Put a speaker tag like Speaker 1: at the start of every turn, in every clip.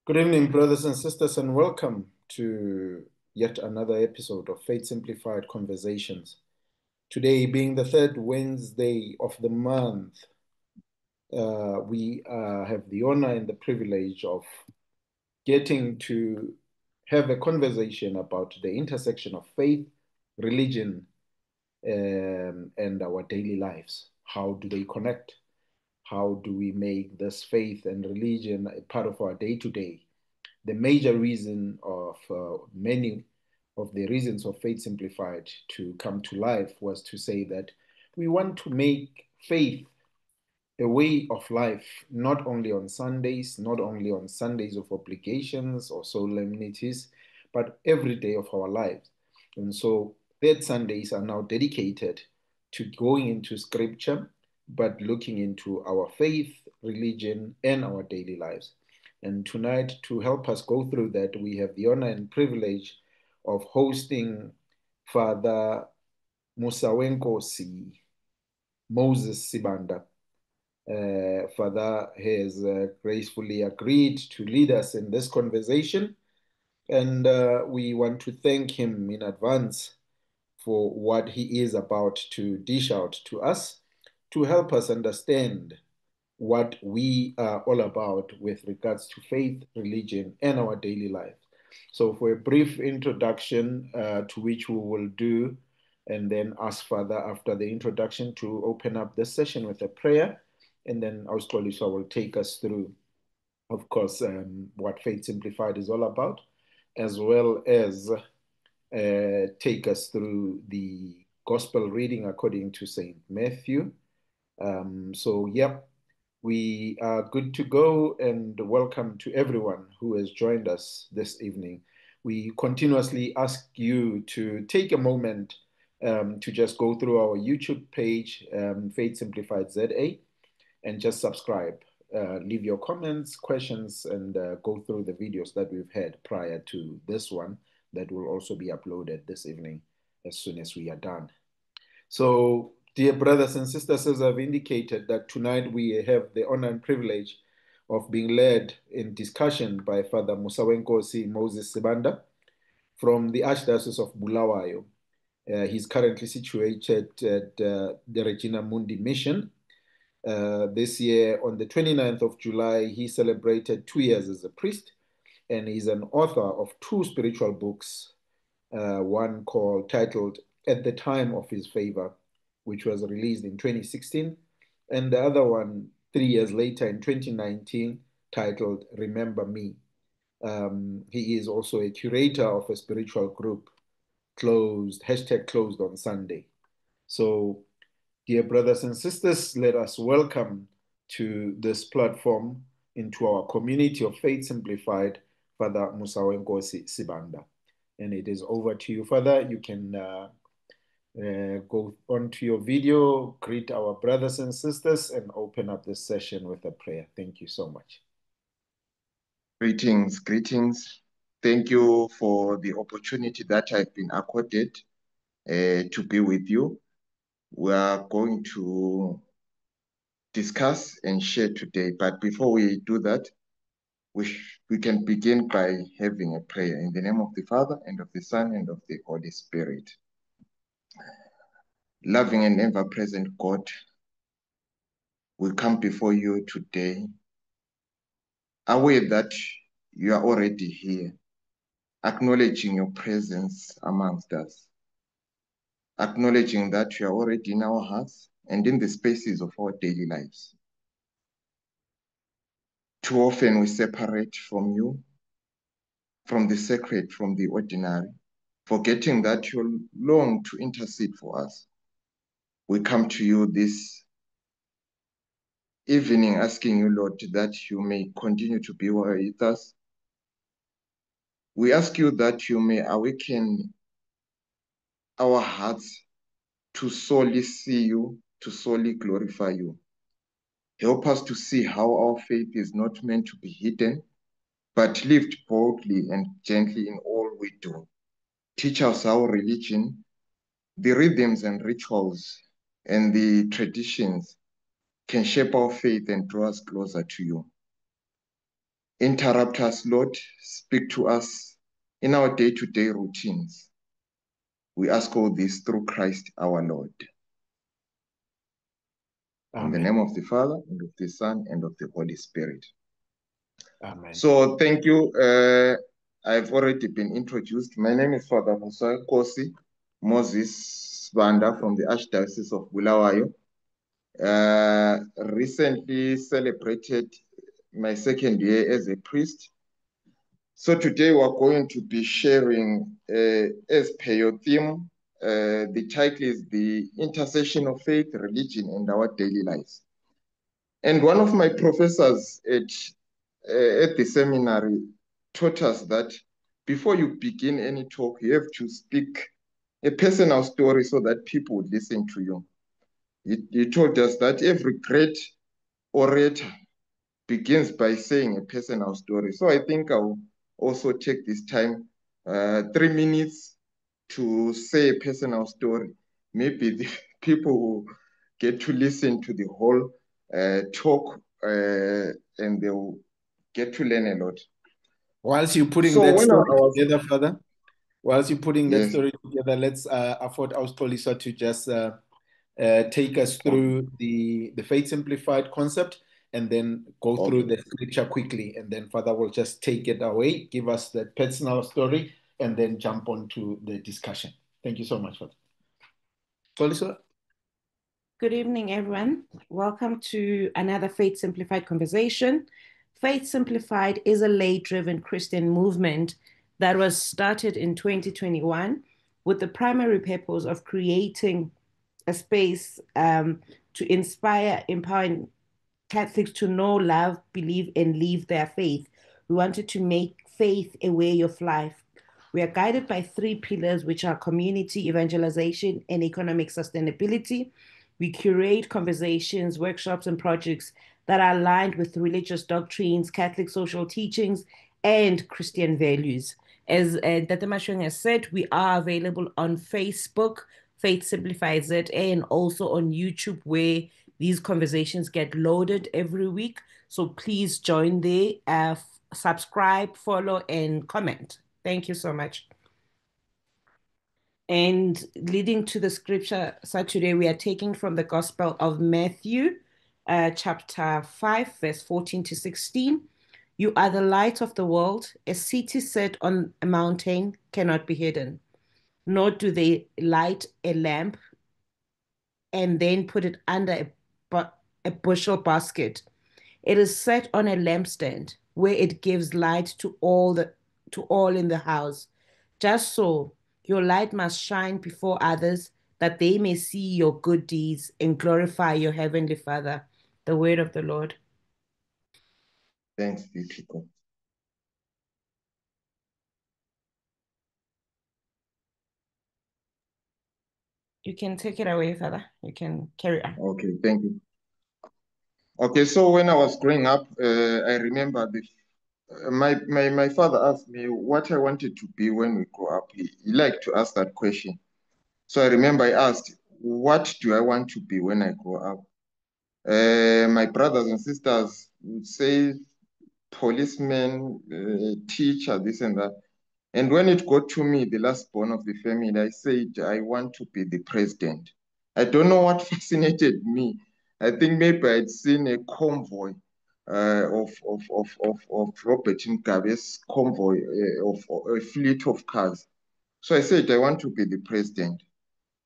Speaker 1: Good evening, brothers and sisters, and welcome to yet another episode of Faith Simplified Conversations. Today, being the third Wednesday of the month, we have the honor and the privilege of getting to have a conversation about the intersection of faith, religion, and our daily lives. How do they connect? How do we make this faith and religion a part of our day to day? The major reason of many of the reasons of Faith Simplified to come to life was to say that we want to make faith a way of life, not only on Sundays, not only on Sundays of obligations or solemnities, but every day of our lives. And so, third Sundays are now dedicated to going into scripture, but looking into our faith, religion, and our daily lives. And tonight, to help us go through that, we have the honor and privilege of hosting Father Musawenkosi Moses Sibanda. Father has gracefully agreed to lead us in this conversation, and we want to thank him in advance for what he is about to dish out to us to help us understand what we are all about with regards to faith, religion, and our daily life. So, for a brief introduction, to which we will do, and then ask Father after the introduction to open up this session with a prayer, and then Australisha will take us through, of course, what Faith Simplified is all about, as well as take us through the gospel reading according to St. Matthew. Yep, we are good to go, and welcome to everyone who has joined us this evening. We continuously ask you to take a moment to just go through our YouTube page, Faith Simplified ZA, and just subscribe. Leave your comments, questions, and go through the videos that we've had prior to this one that will also be uploaded this evening as soon as we are done. So, dear brothers and sisters, as I've indicated, that tonight we have the honor and privilege of being led in discussion by Father Musawenkosi Moses Sibanda from the Archdiocese of Bulawayo. He's currently situated at the Regina Mundi Mission. This year, on the 29th of July, he celebrated 2 years as a priest, and he's an author of two spiritual books, one titled At the Time of His Favor, which was released in 2016, and the other one 3 years later in 2019, titled Remember Me. He is also a curator of a spiritual group #closed on Sunday. So, dear brothers and sisters, let us welcome to this platform into our community of Faith Simplified, Father Musawenkosi Sibanda. And it is over to you, Father. You can go on to your video, greet our brothers and sisters, and open up this session with a prayer. Thank you so much.
Speaker 2: Greetings, greetings. Thank you for the opportunity that I've been accorded to be with you. We are going to discuss and share today, but before we do that, we can begin by having a prayer in the name of the Father, and of the Son, and of the Holy Spirit. Loving and ever-present God, we come before you today, aware that you are already here, acknowledging your presence amongst us, acknowledging that you are already in our hearts and in the spaces of our daily lives. Too often we separate from you, from the sacred, from the ordinary, forgetting that you long to intercede for us. We come to you this evening asking you, Lord, that you may continue to be with us. We ask you that you may awaken our hearts to solely see you, to solely glorify you. Help us to see how our faith is not meant to be hidden, but lived boldly and gently in all we do. Teach us our religion, the rhythms and rituals and the traditions can shape our faith and draw us closer to you. interrupt us, Lord. Speak to us in our day-to-day routines. We ask all this through Christ our Lord.
Speaker 1: Amen.
Speaker 2: In the name of the Father, and of the Son, and of the Holy Spirit.
Speaker 1: Amen.
Speaker 2: So thank you. I've already been introduced. My name is Father Musa Kosi Moses Banda from the Archdiocese of Bulawayo. Recently celebrated my second year as a priest. So today we're going to be sharing, as per your theme, the title is The Intersection of Faith, Religion, and Our Daily Lives. And one of my professors at the seminary taught us that before you begin any talk, you have to speak a personal story so that people would listen to you. He told us that every great orator begins by saying a personal story. So I think I'll also take this time, 3 minutes, to say a personal story. Maybe the people will get to listen to the whole talk and they'll get to learn a lot.
Speaker 1: Whilst you're putting
Speaker 2: So
Speaker 1: that
Speaker 2: when I
Speaker 1: story
Speaker 2: was,
Speaker 1: together, Father, whilst you're putting that
Speaker 2: yes,
Speaker 1: story together, let's afford Austolisa to just take us through the Faith Simplified concept and then go through the scripture quickly. And then Father will just take it away, give us that personal story, and then jump on to the discussion. Thank you so much, Father. Tolisa?
Speaker 3: Good evening, everyone. Welcome to another Faith Simplified conversation. Faith Simplified is a lay-driven Christian movement that was started in 2021 with the primary purpose of creating a space to inspire, empower Catholics to know, love, believe, and live their faith. We wanted to make faith a way of life. We are guided by 3 pillars, which are community, evangelization, and economic sustainability. We curate conversations, workshops, and projects that are aligned with religious doctrines, Catholic social teachings, and Christian values. As Dr. Mashweng has said, we are available on Facebook, Faith Simplified ZA, and also on YouTube, where these conversations get loaded every week. So please join there, subscribe, follow, and comment. Thank you so much. And leading to the scripture, so today we are taking from the Gospel of Matthew, chapter 5, verse 14 to 16. You are the light of the world. A city set on a mountain cannot be hidden, nor do they light a lamp and then put it under a bushel basket. It is set on a lampstand where it gives light to all in the house. Just so your light must shine before others, that they may see your good deeds and glorify your heavenly Father. The word of the Lord.
Speaker 2: Thanks be to God.
Speaker 3: You can take it away, Father. You can carry on.
Speaker 2: Okay, thank you. Okay, so when I was growing up, I remember my father asked me what I wanted to be when we grow up. He liked to ask that question. So I remember I asked, what do I want to be when I grow up? My brothers and sisters would say policeman, teacher, this and that. And when it got to me, the last born of the family, I said, I want to be the president. I don't know what fascinated me. I think maybe I'd seen a convoy of Robert Mugabe's convoy of a fleet of cars. So I said, I want to be the president.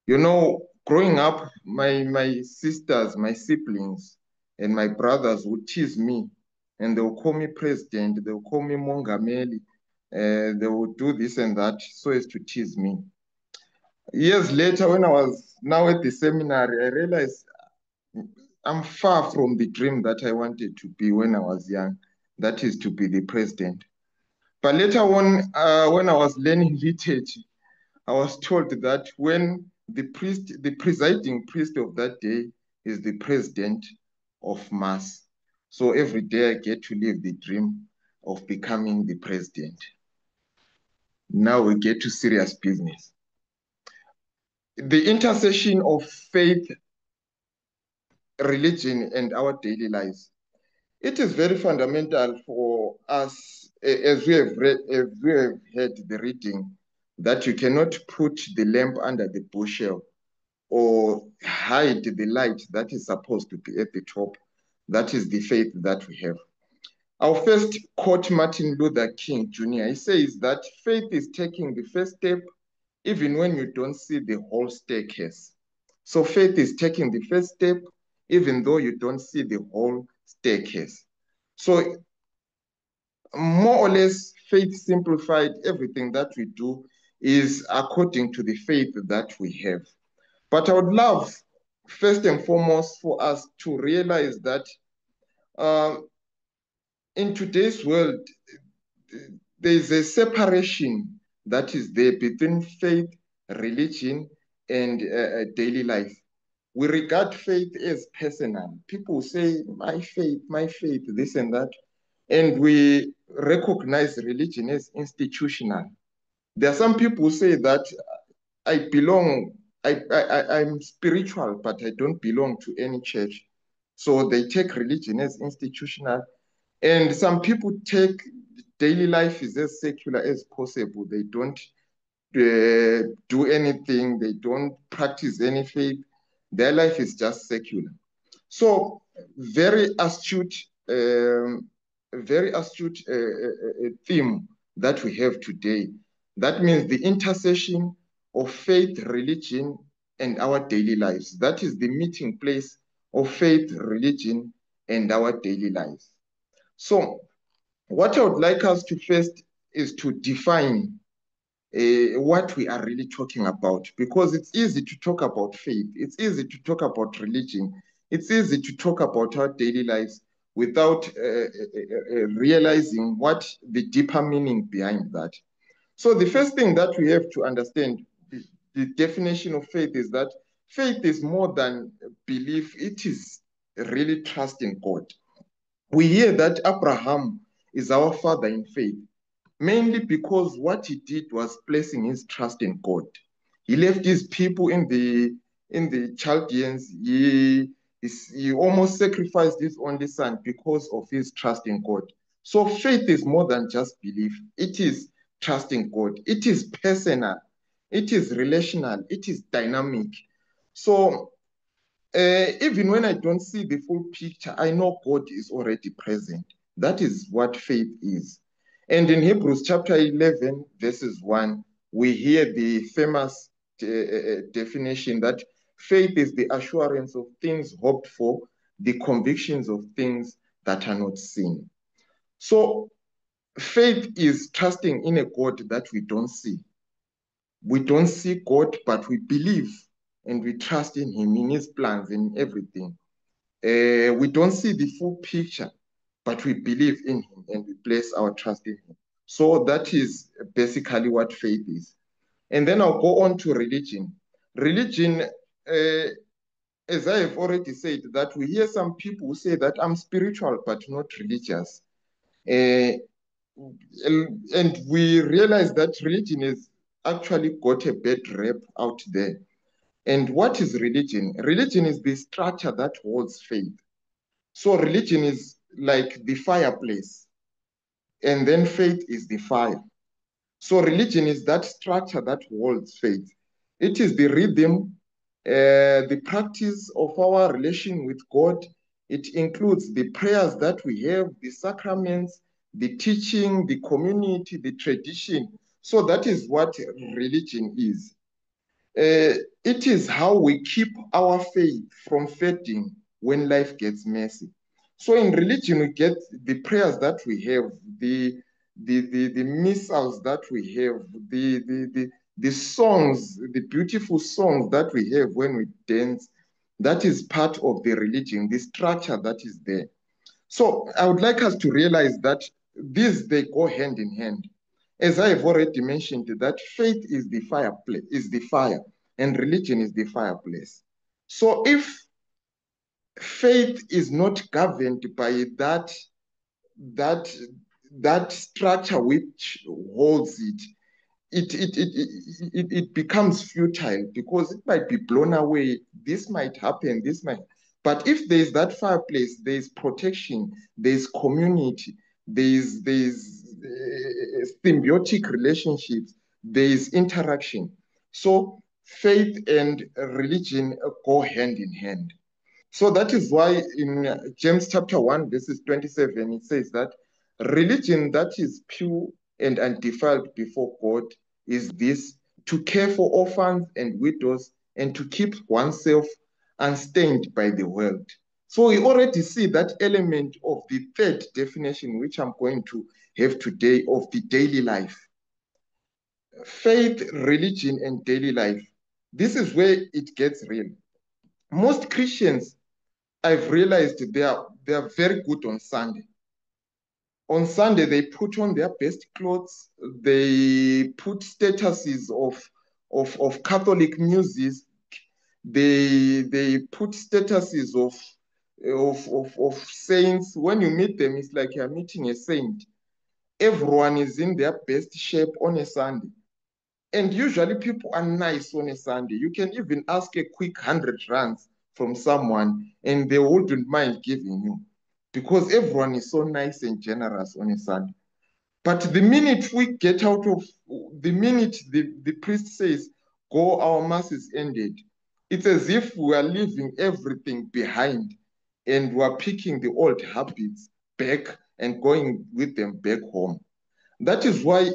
Speaker 2: You know, growing up, my sisters, my siblings, and my brothers would tease me, and they would call me president, they would call me Mongameli, they would do this and that so as to tease me. Years later, when I was now at the seminary, I realized I'm far from the dream that I wanted to be when I was young, that is to be the president. But later on, when I was learning liturgy, I was told that when the presiding priest of that day is the president of Mass. So every day I get to live the dream of becoming the president. Now we get to serious business. The intersection of faith, religion, and our daily lives. It is very fundamental for us, as we have heard the reading, that you cannot put the lamp under the bushel or hide the light that is supposed to be at the top. That is the faith that we have. I'll first quote Martin Luther King Jr. He says that faith is taking the first step even when you don't see the whole staircase. So faith is taking the first step even though you don't see the whole staircase. So more or less, faith simplified, everything that we do is according to the faith that we have. But I would love, first and foremost, for us to realize that in today's world, there's a separation that is there between faith, religion, and daily life. We regard faith as personal. People say, my faith, this and that. And we recognize religion as institutional. There are some people who say that I belong, I'm spiritual, but I don't belong to any church. So they take religion as institutional. And some people take daily life is as secular as possible. They don't do anything. They don't practice any faith. Their life is just secular. So very astute, theme that we have today. That means the intersection of faith, religion, and our daily lives. That is the meeting place of faith, religion, and our daily lives. So what I would like us to first is to define what we are really talking about, because it's easy to talk about faith, it's easy to talk about religion, it's easy to talk about our daily lives without realizing what the deeper meaning behind that. So the first thing that we have to understand, the definition of faith is that faith is more than belief, it is really trust in God. We hear that Abraham is our father in faith, mainly because what he did was placing his trust in God. He left his people in the Chaldeans. He almost sacrificed his only son because of his trust in God. So faith is more than just belief. It is trusting God. It is personal. It is relational. It is dynamic. So even when I don't see the full picture, I know God is already present. That is what faith is. And in Hebrews chapter 11, verses 1, we hear the famous definition that faith is the assurance of things hoped for, the convictions of things that are not seen. So faith is trusting in a God that we don't see. We don't see God, but we believe and we trust in him, in his plans, in everything. We don't see the full picture, but we believe in him and we place our trust in him. So that is basically what faith is. And then I'll go on to religion. Religion, as I have already said, that we hear some people who say that I'm spiritual but not religious. And we realize that religion has actually got a bad rep out there. And what is religion? Religion is the structure that holds faith. So religion is like the fireplace, and then faith is the fire. So religion is that structure that holds faith. It is the rhythm, the practice of our relation with God. It includes the prayers that we have, the sacraments, the teaching, the community, the tradition. So that is what religion is. It is how we keep our faith from fading when life gets messy. So in religion, we get the prayers that we have, the missals that we have, the songs, the beautiful songs that we have when we dance. That is part of the religion, the structure that is there. So I would like us to realize that these, they go hand in hand. As I have already mentioned, that faith is the fireplace, is the fire, and religion is the fireplace. So if faith is not governed by that structure which holds it becomes futile because it might be blown away. This might happen, this might, But if there's that fireplace, there's protection, there's community, there's symbiotic relationships, there's interaction. So faith and religion go hand in hand. So that is why in James chapter 1, verses 27, it says that religion that is pure and undefiled before God is this: to care for orphans and widows and to keep oneself unstained by the world. So we already see that element of the third definition, which I'm going to have today, of the daily life. Faith, religion, and daily life. This is where it gets real. Most Christians, I've realized, they are very good on Sunday. On Sunday, they put on their best clothes. They put statuses of Catholic music. They put statuses of saints. When you meet them, it's like you're meeting a saint. Everyone is in their best shape on a Sunday. And usually people are nice on a Sunday. You can even ask a quick 100 rands from someone and they wouldn't mind giving you, because everyone is so nice and generous on a Sunday. But the minute we get out of, the minute the priest says, go, our mass is ended, it's as if we are leaving everything behind and we are picking the old habits back and going with them back home. That is why,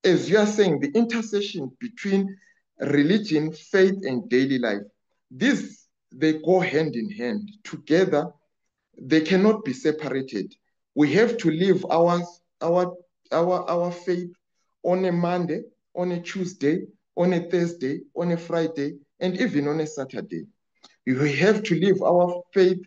Speaker 2: as you are saying, the intersection between religion, faith, and daily life, these, they go hand in hand. Together, they cannot be separated. We have to live our faith on a Monday, on a Tuesday, on a Thursday, on a Friday, and even on a Saturday. We have to live our faith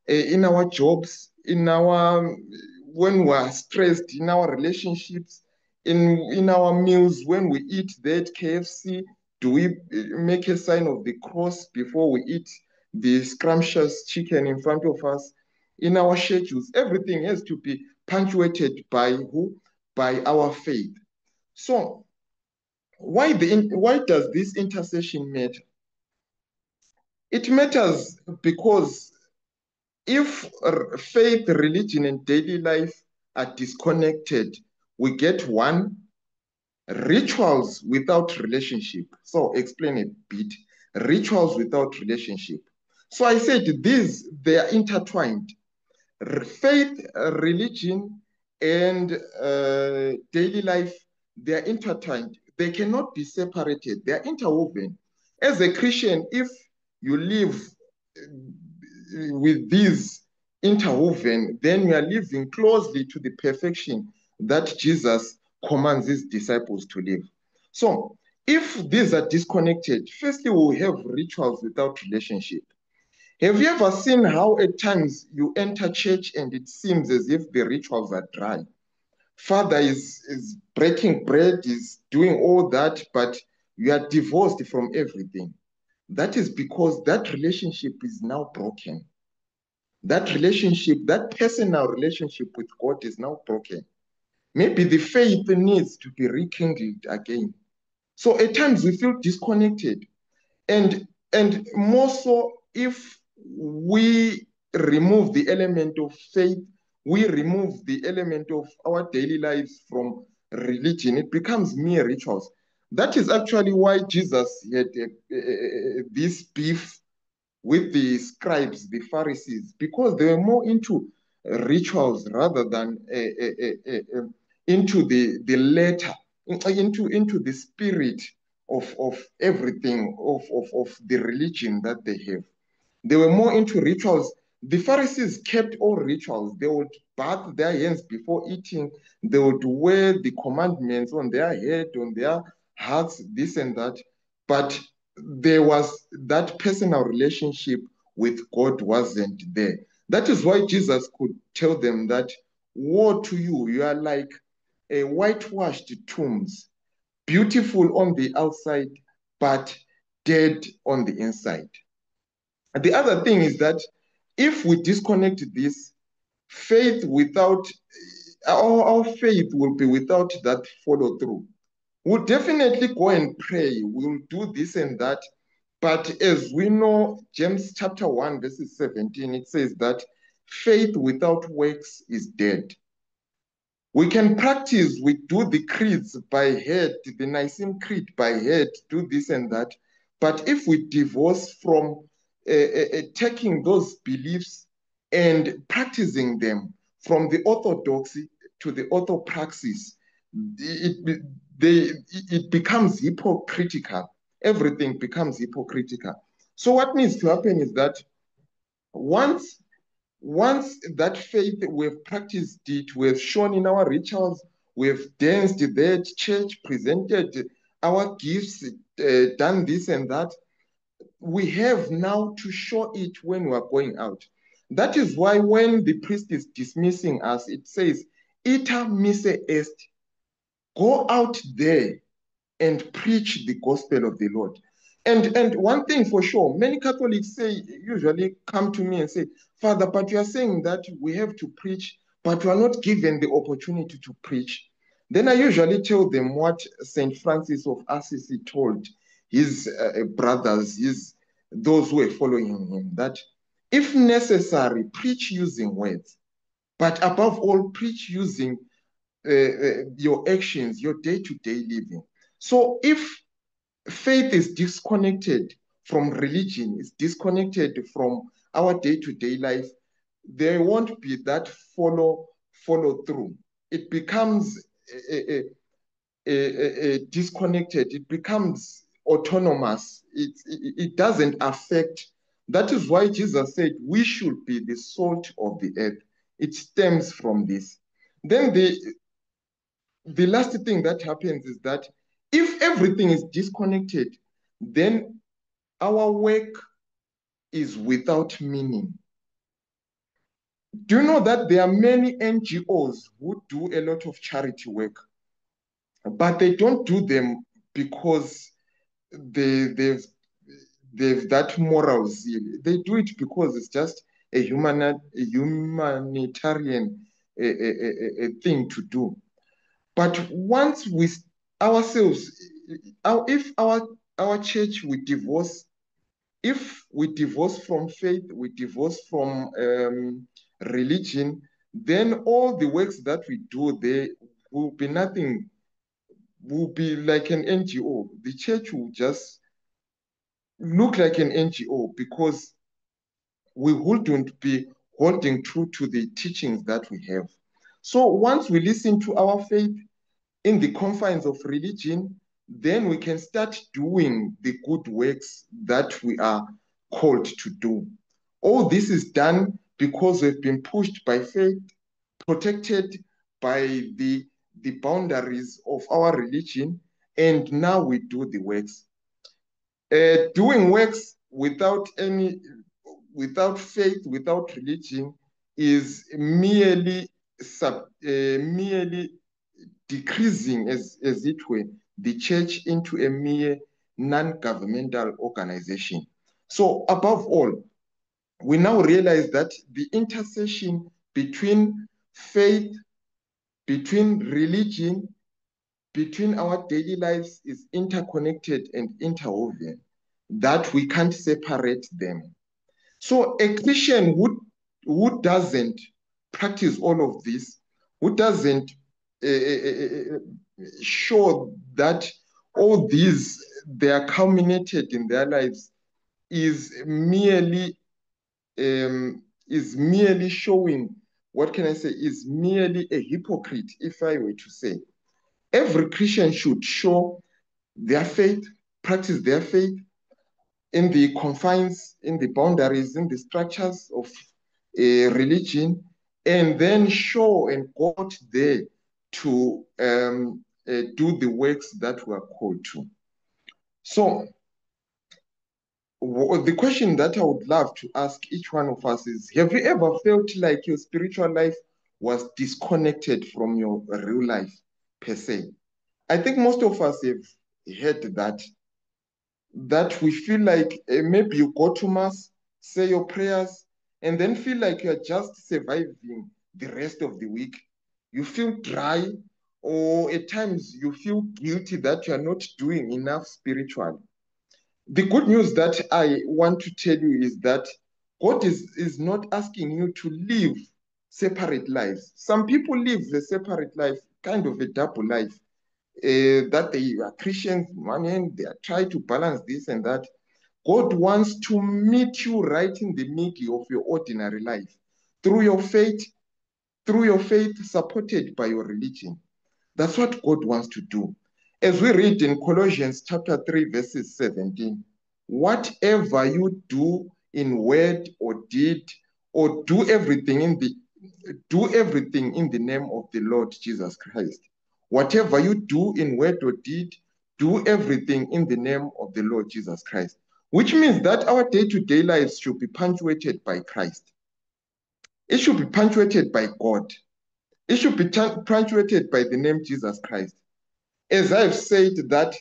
Speaker 2: in our jobs, when we are stressed, in our relationships, in our meals, when we eat that KFC, do we make a sign of the cross before we eat the scrumptious chicken in front of us? In our schedules, everything has to be punctuated by who? By our faith. So why does this intercession matter? It matters because if faith, religion, and daily life are disconnected, we get one, rituals without relationship. So explain a bit. Rituals without relationship. So I said they are intertwined. Faith, religion, and daily life, they are intertwined. They cannot be separated. They are interwoven. As a Christian, if you live with these interwoven, then you are living closely to the perfection that Jesus commands his disciples to live. So if these are disconnected, firstly, we'll have rituals without relationship. Have you ever seen how at times you enter church and it seems as if the rituals are dry? Father is breaking bread, is doing all that, but you are divorced from everything. That is because that relationship is now broken. That relationship, that personal relationship with God is now broken. Maybe the faith needs to be rekindled again. So at times we feel disconnected. And more so if we remove the element of faith, we remove the element of our daily lives from religion, it becomes mere rituals. That is actually why Jesus had this beef with the scribes, the Pharisees, because they were more into rituals rather than into the letter, into the spirit of everything, of the religion that they have. They were more into rituals. The Pharisees kept all rituals. They would bath their hands before eating. They would wear the commandments on their head, on their hearts, this and that. But there was that personal relationship with God wasn't there. That is why Jesus could tell them that, woe to you, you are like a whitewashed tombs, beautiful on the outside, but dead on the inside. The other thing is that if we disconnect this, faith without, our faith will be without that follow through. We'll definitely go and pray, we'll do this and that, But as we know, James chapter 1, verses 17, it says that faith without works is dead. We can practice, we do the creeds by head, the Nicene Creed by head, do this and that. But if we divorce from taking those beliefs and practicing them from the orthodoxy to the orthopraxis, it becomes hypocritical. Everything becomes hypocritical. So what needs to happen is that once that faith, we've practiced it, we've shown in our rituals, we've danced there at church, presented our gifts, done this and that, we have now to show it when we are going out. That is why when the priest is dismissing us, it says, ita mise est, go out there and preach the gospel of the Lord. And one thing for sure, many Catholics usually come to me and say, Father, but you are saying that we have to preach, but we are not given the opportunity to preach. Then I usually tell them what St. Francis of Assisi told his brothers, those who were following him, that if necessary, preach using words, but above all, preach using your actions, your day-to-day living. So if faith is disconnected from religion, is disconnected from our day-to-day life, there won't be that follow through. It becomes disconnected. It becomes autonomous. It doesn't affect. That is why Jesus said we should be the salt of the earth. It stems from this. Then the last thing that happens is that if everything is disconnected, then our work is without meaning. Do you know that there are many NGOs who do a lot of charity work, but they don't do them because they've that moral zeal. They do it because it's just a humanitarian thing to do. But once we ourselves, if our church if we divorce from faith, we divorce from religion, then all the works that we do there will be nothing, will be like an NGO. The church will just look like an NGO because we wouldn't be holding true to the teachings that we have. So once we listen to our faith in the confines of religion, then we can start doing the good works that we are called to do. All this is done because we've been pushed by faith, protected by the boundaries of our religion, and now we do the works. Doing works without faith, without religion, is merely decreasing, as it were, the church into a mere non-governmental organization. So above all, we now realize that the intersection between faith, between religion, between our daily lives is interconnected and interwoven, that we can't separate them. So a Christian who doesn't practice all of this, who doesn't show that all these, they are culminated in their lives, is merely showing, what can I say, is merely a hypocrite, if I were to say. Every Christian should show their faith, practice their faith in the confines, in the boundaries, in the structures of a religion, and then show and go out there to do the works that we are called to. So the question that I would love to ask each one of us is, have you ever felt like your spiritual life was disconnected from your real life per se? I think most of us have heard that we feel like maybe you go to mass, say your prayers, and then feel like you're just surviving the rest of the week. You feel dry, or at times you feel guilty that you're not doing enough spiritually. the good news that I want to tell you is that God is not asking you to live separate lives. Some people live a separate life, kind of a double life, that they are Christians, and they are trying to balance this and that. God wants to meet you right in the middle of your ordinary life through your faith, supported by your religion. That's what God wants to do. As we read in Colossians chapter 3, verses 17, whatever you do in word or deed, or do everything in the name of the Lord Jesus Christ. Whatever you do in word or deed, do everything in the name of the Lord Jesus Christ. Which means that our day-to-day lives should be punctuated by Christ. It should be punctuated by God. It should be punctuated by the name Jesus Christ. As I've said, that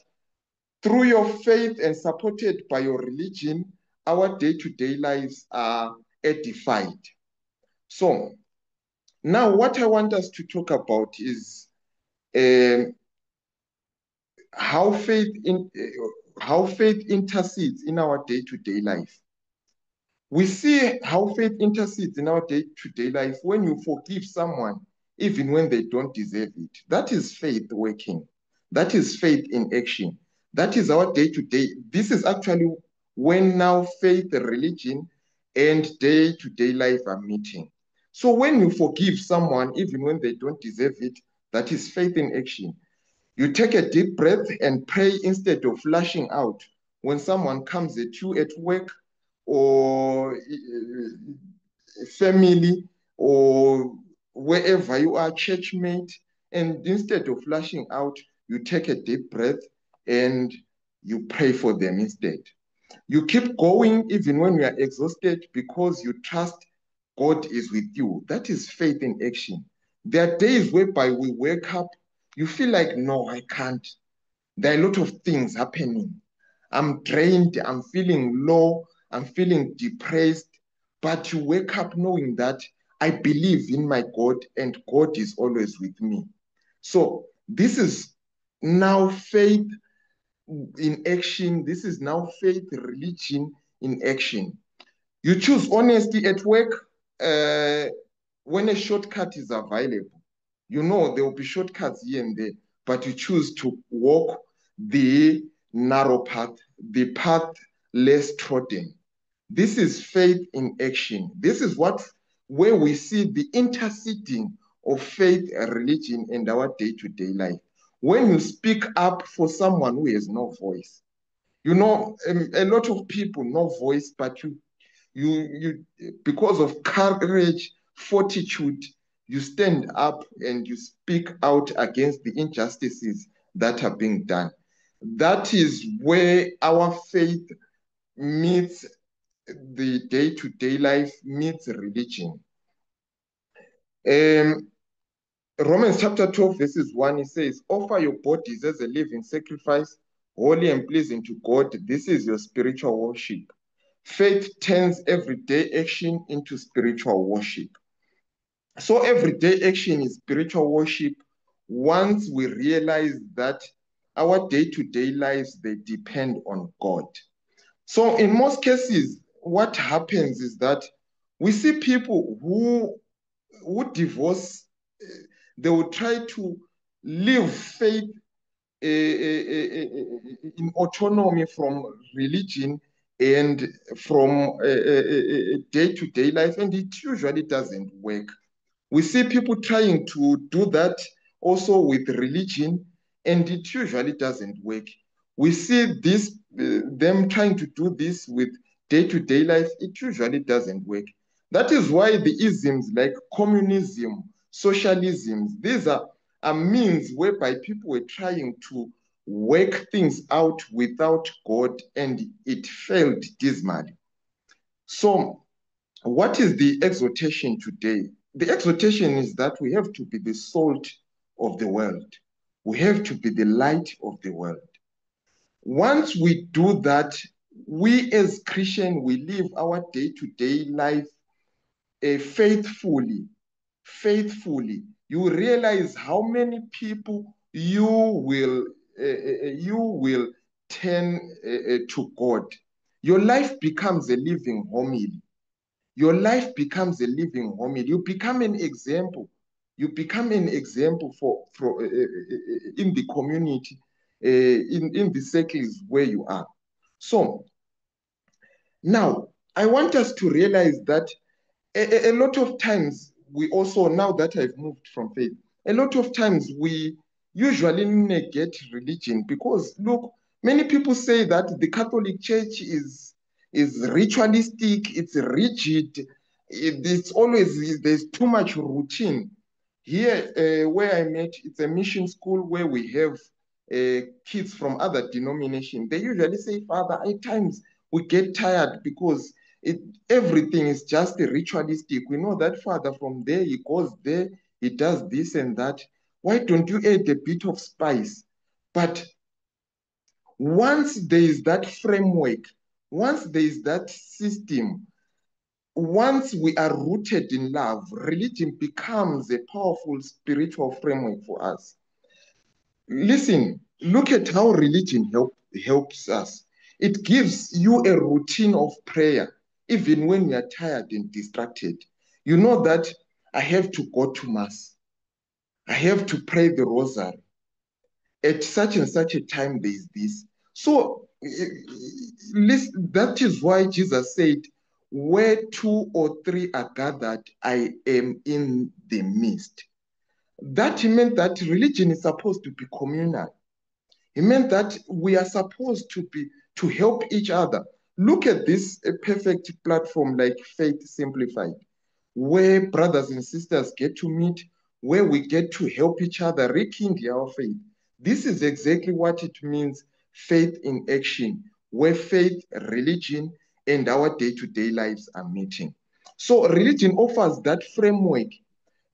Speaker 2: through your faith and supported by your religion, our day-to-day lives are edified. So now what I want us to talk about is how faith intercedes in our day-to-day life. We see how faith intercedes in our day-to-day life when you forgive someone, even when they don't deserve it. That is faith working. That is faith in action. That is our day-to-day. This is actually when now faith, religion, and day-to-day life are meeting. So when you forgive someone, even when they don't deserve it, that is faith in action. You take a deep breath and pray instead of lashing out when someone comes at you at work or family or wherever you are, churchmate, and instead of lashing out, you take a deep breath and you pray for them instead. You keep going even when you are exhausted because you trust God is with you. That is faith in action. There are days whereby we wake up, you feel like, no, I can't. There are a lot of things happening. I'm drained, I'm feeling low, I'm feeling depressed, but you wake up knowing that I believe in my God and God is always with me. So this is now faith in action. This is now faith, religion in action. You choose honesty at work when a shortcut is available. You know there will be shortcuts here and there, but you choose to walk the narrow path, the path less trodden. This is faith in action. This is where we see the interceding of faith, religion, and our day-to-day life. When you speak up for someone who has no voice, you know, a lot of people no voice, but you because of courage, fortitude, you stand up and you speak out against the injustices that are being done. That is where our faith meets the day-to-day life, meets religion. Romans chapter 12, verses 1, it says, offer your bodies as a living sacrifice, holy and pleasing to God. This is your spiritual worship. Faith turns everyday action into spiritual worship. So everyday action is spiritual worship once we realize that our day-to-day lives, they depend on God. So in most cases, what happens is that we see people who divorce, they will try to live faith in autonomy from religion and from day-to-day life, and it usually doesn't work. We see people trying to do that also with religion, and it usually doesn't work. We see this, them trying to do this with day-to-day life, it usually doesn't work. That is why the isms like communism, socialism, these are means whereby people were trying to work things out without God, and it failed dismally. So what is the exhortation today? The exhortation is that we have to be the salt of the world. We have to be the light of the world. Once we do that, we as Christians, we live our day-to-day life faithfully. You realize how many people you will turn to God, your life becomes a living homily. Your life becomes a living homily. You become an example. You become an example for in the community, in the circles where you are. So now I want us to realize that a lot of times we also, now that I've moved from faith, a lot of times we usually negate religion because, look, many people say that the Catholic Church is ritualistic, it's rigid, it's always, there's too much routine. Here, where I met, it's a mission school where we have kids from other denominations. They usually say, Father, at times we get tired because everything is just ritualistic. We know that Father, from there, he goes there, he does this and that. Why don't you add a bit of spice? But once there is that framework, once there is that system, once we are rooted in love, religion becomes a powerful spiritual framework for us. Listen, look at how religion helps us. It gives you a routine of prayer, even when you are tired and distracted. You know that I have to go to Mass. I have to pray the rosary. At such and such a time, there is this. So, that is why Jesus said, where 2 or 3 are gathered, I am in the midst. That meant that religion is supposed to be communal. It meant that we are supposed to help each other. Look at this perfect platform like Faith Simplified, where brothers and sisters get to meet, where we get to help each other rekindle our faith. This is exactly what it means, faith in action, where faith, religion, and our day-to-day lives are meeting. So religion offers that framework.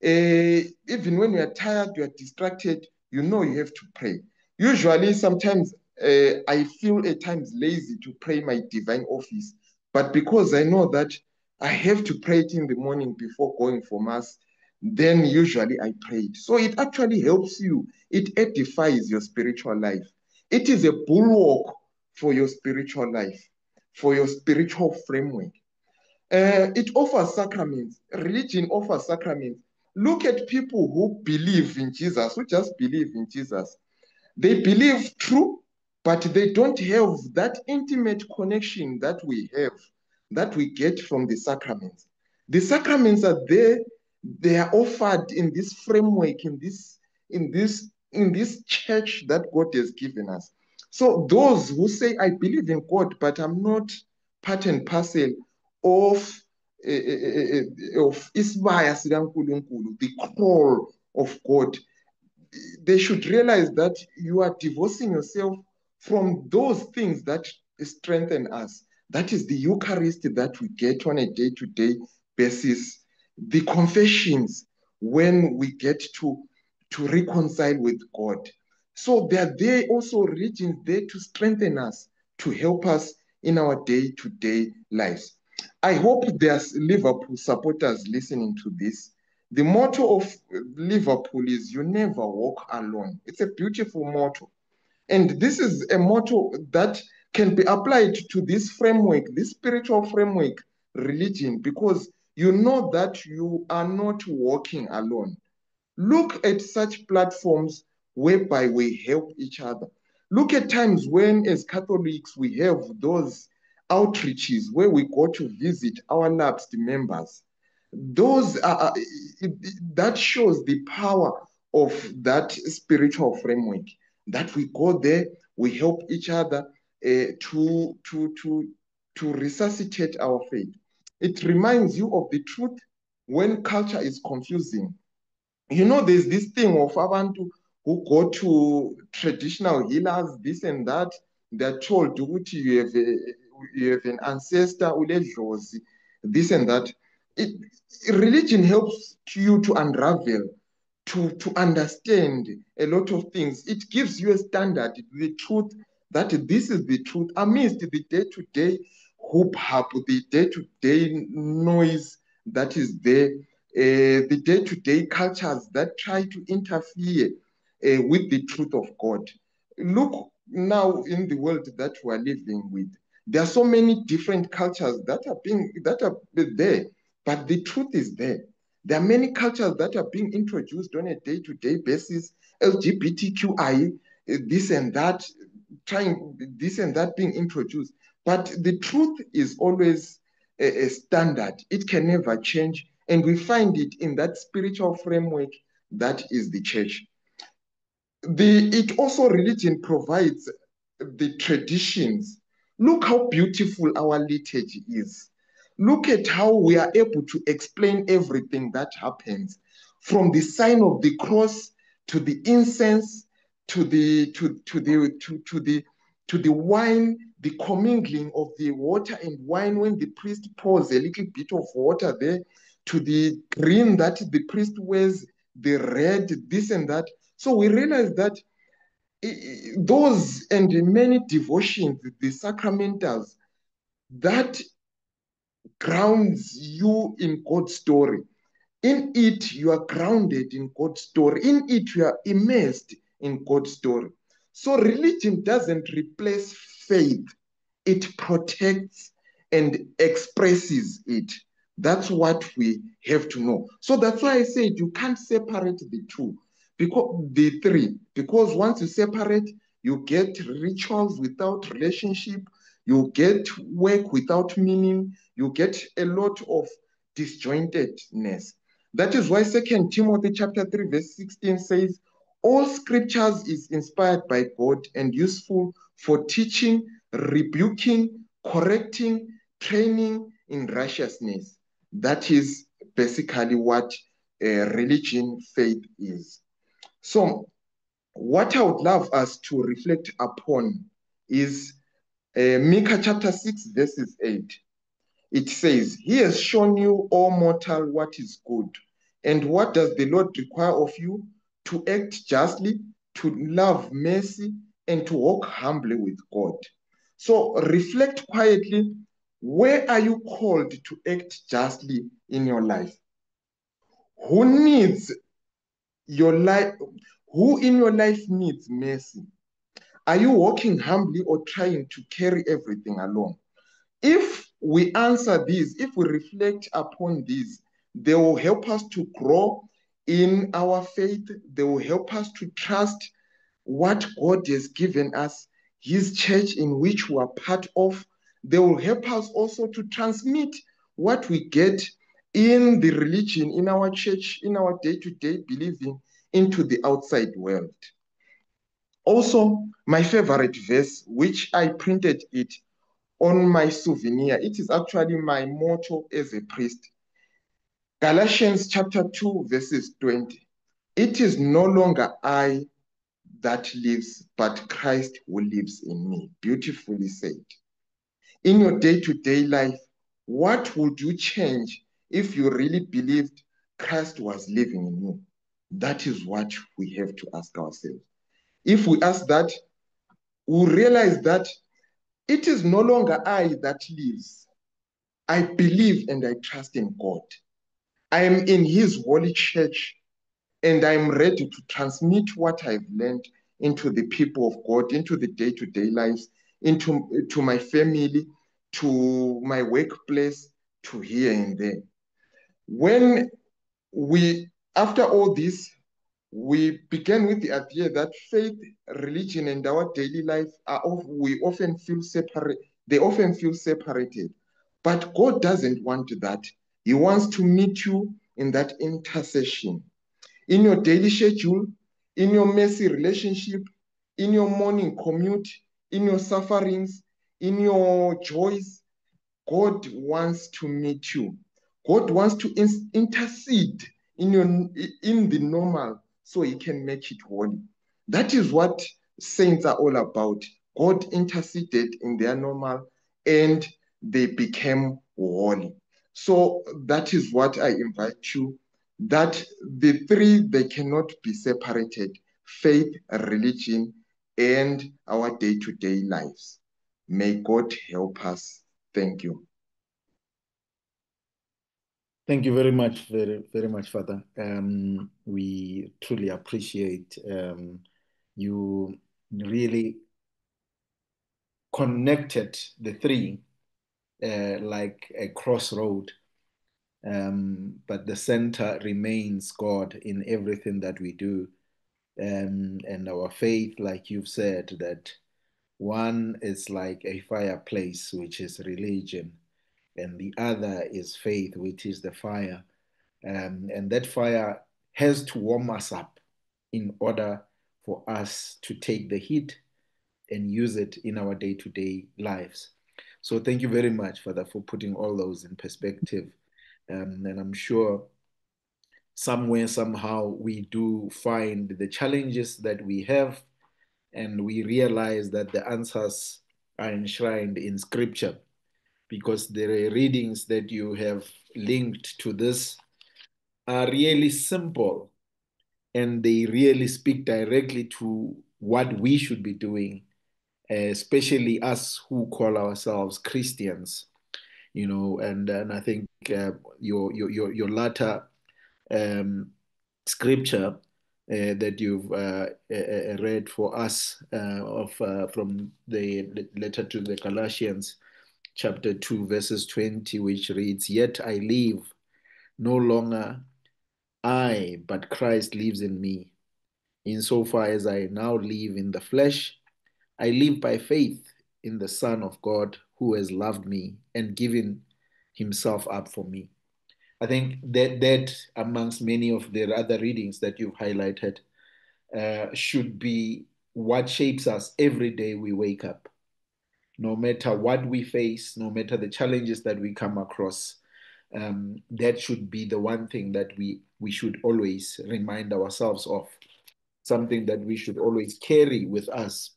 Speaker 2: Even when you are tired, you are distracted, you know you have to pray. Usually, sometimes I feel at times lazy to pray my divine office, but because I know that I have to pray it in the morning before going for Mass, then usually I pray it. So it actually helps you. It edifies your spiritual life. It is a bulwark for your spiritual life, for your spiritual framework. It offers sacraments. Religion offers sacraments. Look at people who believe in Jesus, who just believe in Jesus. They believe true, but they don't have that intimate connection that we have, that we get from the sacraments. The sacraments are there, they are offered in this framework, in this church that God has given us. So those who say, I believe in God, but I'm not part and parcel of isibaya sikaNkulunkulu, the call of God, they should realize that you are divorcing yourself from those things that strengthen us. That is the Eucharist that we get on a day-to-day basis, the confessions when we get to reconcile with God. So there are there also religions there to strengthen us, to help us in our day-to-day lives. I hope there's Liverpool supporters listening to this. The motto of Liverpool is you never walk alone. It's a beautiful motto. And this is a motto that can be applied to this framework, this spiritual framework, religion, because you know that you are not walking alone. Look at such platforms whereby we help each other. Look at times when, as Catholics, we have those outreaches where we go to visit our lapsed members. Those are that shows the power of that spiritual framework, that we go there, we help each other to resuscitate our faith. It reminds you of the truth when culture is confusing. You know, there's this thing of abantu who go to traditional healers, this and that. They're told you have an ancestor, this and that. Religion helps you to unravel, to understand a lot of things. It gives you a standard, the truth, that this is the truth amidst the day-to-day hoop hop, the day-to-day noise that is there, the day-to-day cultures that try to interfere with the truth of God. Look, now in the world that we're living with, there are so many different cultures that are there, but the truth is there. There are many cultures that are being introduced on a day-to-day basis, LGBTQI, this and that, trying this and that being introduced. But the truth is always a standard. It can never change. And we find it in that spiritual framework that is the church. It also religion provides the traditions. Look how beautiful our liturgy is. Look at how we are able to explain everything that happens, from the sign of the cross to the incense to the wine, the commingling of the water and wine when the priest pours a little bit of water there, to the green that the priest wears, the red, this and that. So we realize that those and many devotions, the sacramentals, that grounds you in God's story. In it, you are grounded in God's story. In it, you are immersed in God's story. So religion doesn't replace faith. It protects and expresses it. That's what we have to know. So that's why I said you can't separate the two, because the three, because once you separate, you get rituals without relationship, you get work without meaning, you get a lot of disjointedness. That is why 2 Timothy chapter 3, verse 16 says, all scriptures is inspired by God and useful for teaching, rebuking, correcting, training in righteousness. That is basically what religion, faith is. So what I would love us to reflect upon is Micah chapter 6, verses 8. It says, he has shown you, O mortal, what is good. And what does the Lord require of you? To act justly, to love mercy, and to walk humbly with God. So reflect quietly, where are you called to act justly in your life? Who needs your life? Who in your life needs mercy? Are you walking humbly or trying to carry everything alone? If we answer these, if we reflect upon these, they will help us to grow in our faith. They will help us to trust what God has given us, his church in which we are part of. They will help us also to transmit what we get in the religion, in our church, in our day-to-day believing into the outside world. Also, my favorite verse, which I printed it on my souvenir. It is actually my motto as a priest. Galatians chapter 2, verses 20. It is no longer I that lives, but Christ who lives in me. Beautifully said. In your day-to-day life, what would you change if you really believed Christ was living in you? That is what we have to ask ourselves. If we ask that, we realize that it is no longer I that lives. I believe and I trust in God. I am in his holy church and I'm ready to transmit what I've learned into the people of God, into the day-to-day lives, to my family, to my workplace, to here and there. When after all this, we began with the idea that faith, religion, and our daily life we often feel separate. They often feel separated, but God doesn't want that. He wants to meet you in that intercession, in your daily schedule, in your messy relationship, in your morning commute, in your sufferings, in your joys. God wants to meet you. God wants to intercede in the normal so he can make it holy. That is what saints are all about. God interceded in their normal and they became holy. So that is what I invite you, that the three, they cannot be separated: faith, religion, and our day-to-day lives. May God help us. Thank you.
Speaker 1: Thank you very much, very much, Father. We truly appreciate you really connected the three like a crossroad. But the center remains God in everything that we do. And our faith, like you've said, that one is like a fireplace, which is religion, and the other is faith, which is the fire. And that fire has to warm us up in order for us to take the heat and use it in our day-to-day lives. So thank you very much, Father, for putting all those in perspective. And I'm sure somewhere, somehow, we do find the challenges that we have, and we realize that the answers are enshrined in Scripture, because the readings that you have linked to this are really simple, and they really speak directly to what we should be doing, especially us who call ourselves Christians. And I think your latter um, scripture that you've read for us from the letter to the Galatians, chapter 2, verses 20, which reads, "Yet I live, no longer I, but Christ lives in me. Insofar as I now live in the flesh, I live by faith in the Son of God who has loved me and given himself up for me." I think that amongst many of the other readings that you've highlighted should be what shapes us every day we wake up. No matter what we face, no matter the challenges that we come across, that should be the one thing that we should always remind ourselves of, something that we should always carry with us,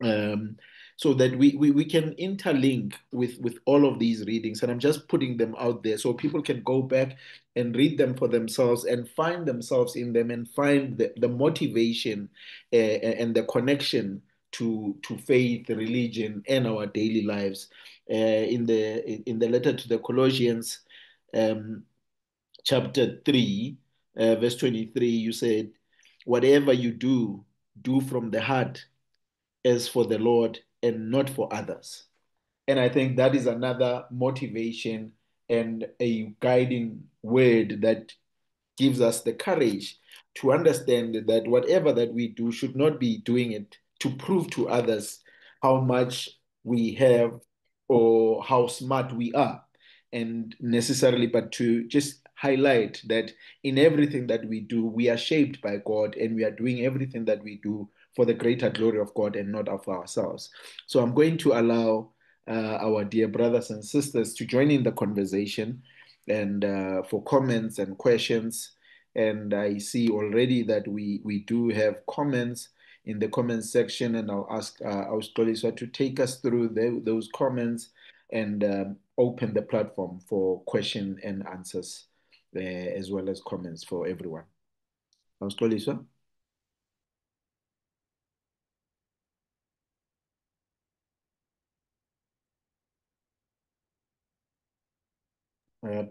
Speaker 1: um, so that we can interlink with all of these readings. And I'm just putting them out there so people can go back and read them for themselves and find themselves in them, and find the motivation and the connection to faith, religion, and our daily lives. In the letter to the Colossians, um, chapter 3, verse 23, you said, "Whatever you do, do from the heart as for the Lord and not for others." And I think that is another motivation and a guiding word that gives us the courage to understand that whatever that we do should not be doing it to prove to others how much we have or how smart we are, and necessarily, but to just highlight that in everything that we do, we are shaped by God, and we are doing everything that we do for the greater glory of God and not of ourselves. So I'm going to allow our dear brothers and sisters to join in the conversation, and for comments and questions. And I see already that we do have comments in the comments section, and I'll ask Austroliswa to take us through those comments, and open the platform for question and answers, as well as comments for everyone. Austroliswa?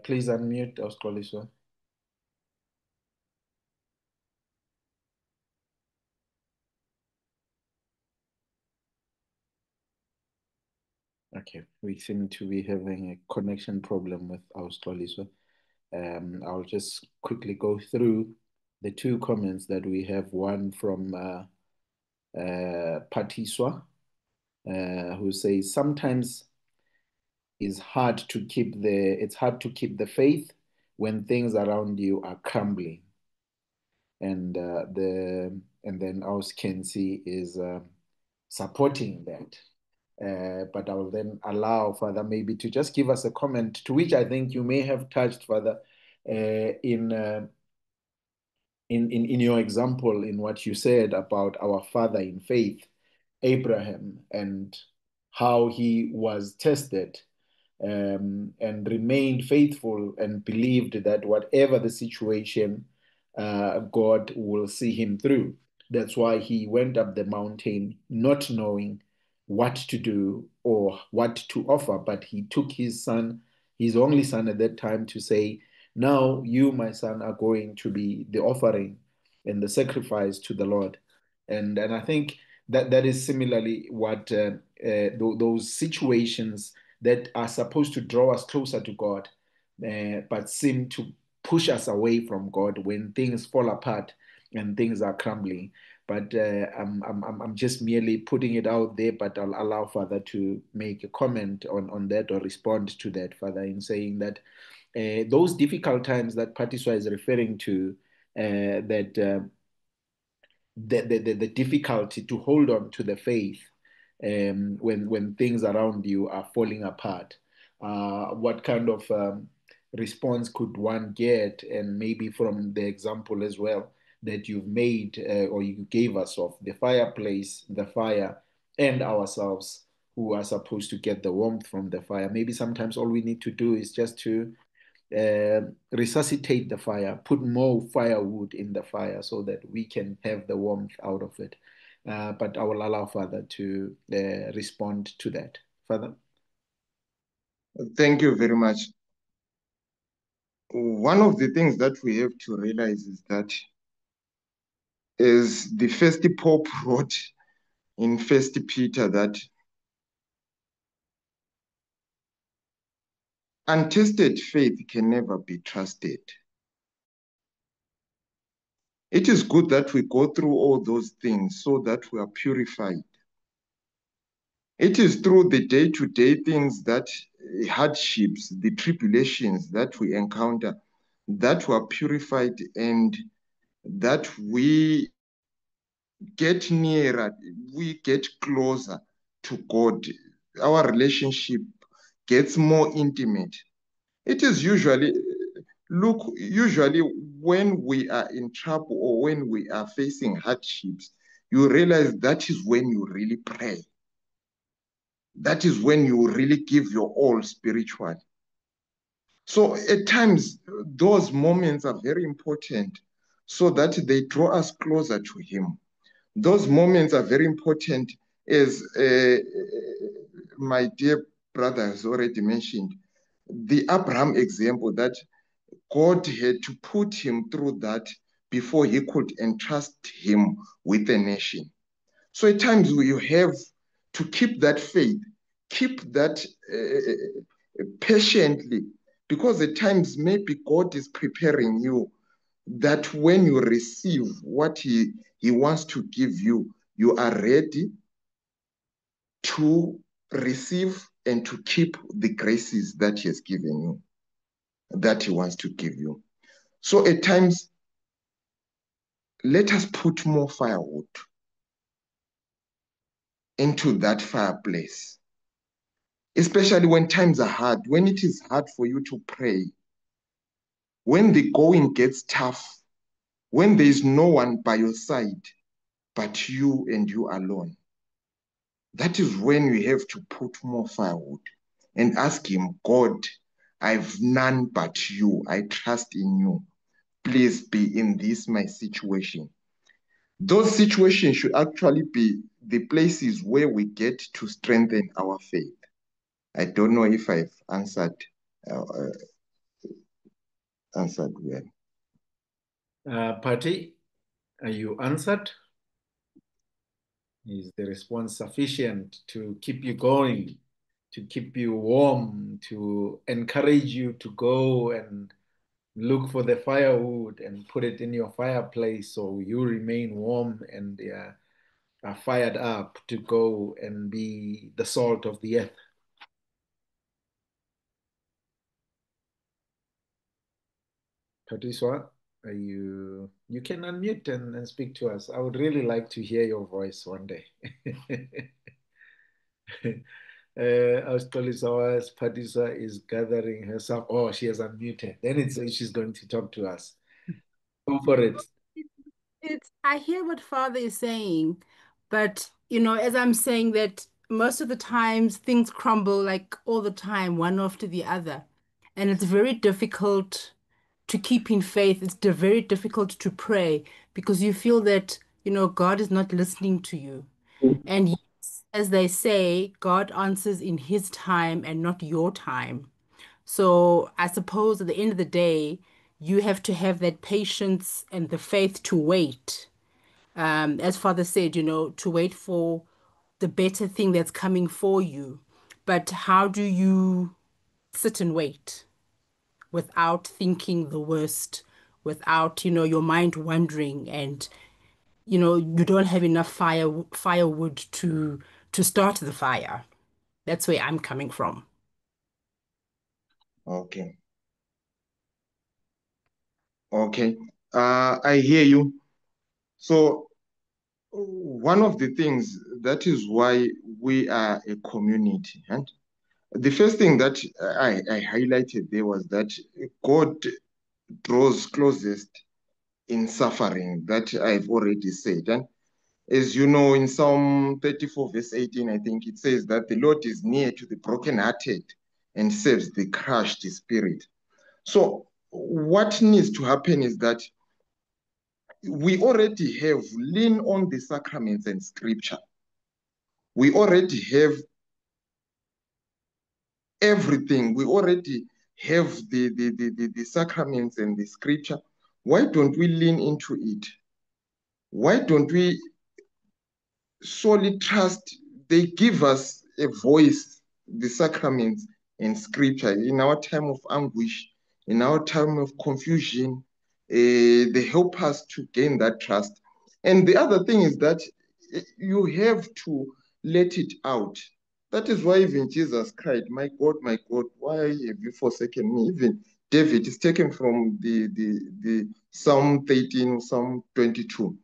Speaker 1: Please unmute Austroliswa. Okay, we seem to be having a connection problem with Austroliswa. I'll just quickly go through the two comments that we have. One from Patiswa, who says, "Sometimes it's hard to keep the faith when things around you are crumbling." And then Aus Kensi is supporting that. But I will then allow Father maybe to just give us a comment, to which I think you may have touched, Father, in your example, in what you said about our father in faith, Abraham, and how he was tested, and remained faithful and believed that whatever the situation, God will see him through. That's why he went up the mountain not knowing what to do or what to offer, but he took his son, his only son at that time, to say, "Now you, my son, are going to be the offering and the sacrifice to the Lord." And I think that is similarly what those situations that are supposed to draw us closer to God, but seem to push us away from God when things fall apart and things are crumbling. But I'm just merely putting it out there, but I'll allow Father to make a comment on that or respond to that, Father, in saying that those difficult times that Patiswa is referring to, that the difficulty to hold on to the faith when things around you are falling apart. What kind of response could one get? And maybe from the example as well that you've made or you gave us of the fireplace, the fire, and ourselves who are supposed to get the warmth from the fire. Maybe sometimes all we need to do is just to resuscitate the fire, put more firewood in the fire so that we can have the warmth out of it. But I will allow Father to respond to that. Father?
Speaker 2: Thank you very much. One of the things that we have to realize is that, as the first Pope wrote in First Peter, that untested faith can never be trusted. It is good that we go through all those things so that we are purified. It is through the day-to-day things, that hardships, the tribulations that we encounter, that we are purified and that we get nearer, we get closer to God. Our relationship gets more intimate. It is usually, usually when we are in trouble or when we are facing hardships, you realize that is when you really pray. That is when you really give your all spiritually. So at times, those moments are very important so that they draw us closer to Him. Those moments are very important, as my dear brother has already mentioned, the Abraham example, that God had to put him through that before he could entrust him with a nation. So at times you have to keep that faith, keep that patiently, because at times maybe God is preparing you that when you receive what he wants to give you, you are ready to receive and to keep the graces that he has given you, that he wants to give you. So at times, let us put more firewood into that fireplace, especially when times are hard, when it is hard for you to pray, when the going gets tough, when there is no one by your side but you and you alone. That is when we have to put more firewood and ask him, God, I've none but you. I trust in you. Please be in this my situation. Those situations should actually be the places where we get to strengthen our faith. I don't know if I've answered well.
Speaker 1: Patty, are you answered? Is the response sufficient to keep you going, to keep you warm, to encourage you to go and look for the firewood and put it in your fireplace so you remain warm and are fired up to go and be the salt of the earth? Patricia, you can unmute and speak to us. I would really like to hear your voice one day. Australisawas Patricia is gathering herself. Oh, she has unmuted. Then she's going to talk to us. Go for it.
Speaker 4: I hear what Father is saying, but as I'm saying that most of the times things crumble like all the time, one after the other. And it's very difficult to keep in faith. It's very difficult to pray because you feel that, God is not listening to you. And yes, as they say, God answers in his time and not your time. So I suppose at the end of the day, you have to have that patience and the faith to wait as Father said, to wait for the better thing that's coming for you. But how do you sit and wait without thinking the worst, without, your mind wandering and, you don't have enough firewood to start the fire? That's where I'm coming from.
Speaker 2: Okay. Okay. I hear you. So one of the things that is why we are a community, and the first thing that I highlighted there was that God draws closest in suffering, that I've already said. And as you know, in Psalm 34, verse 18, I think it says that the Lord is near to the brokenhearted and saves the crushed spirit. So what needs to happen is that we already have lean on the sacraments and scripture. We already have everything. We already have the sacraments and the scripture. Why don't we lean into it? Why don't we solely trust? They give us a voice, the sacraments and scripture, in our time of anguish, in our time of confusion. They help us to gain that trust. And the other thing is that you have to let it out. That is why even Jesus cried, my God, why have you forsaken me? Even David is taken from the Psalm 13, Psalm 22.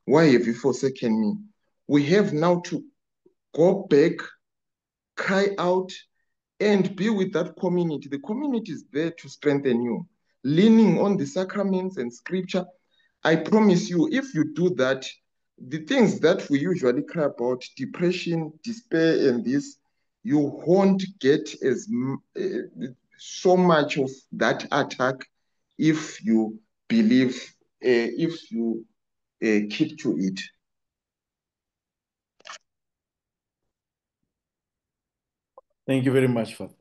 Speaker 2: Why have you forsaken me? We have now to go back, cry out, and be with that community. The community is there to strengthen you. Leaning on the sacraments and scripture, I promise you, if you do that, the things that we usually cry about, depression, despair, and this, you won't get so much of that attack if you believe, if you keep to it.
Speaker 1: Thank you very much, Father.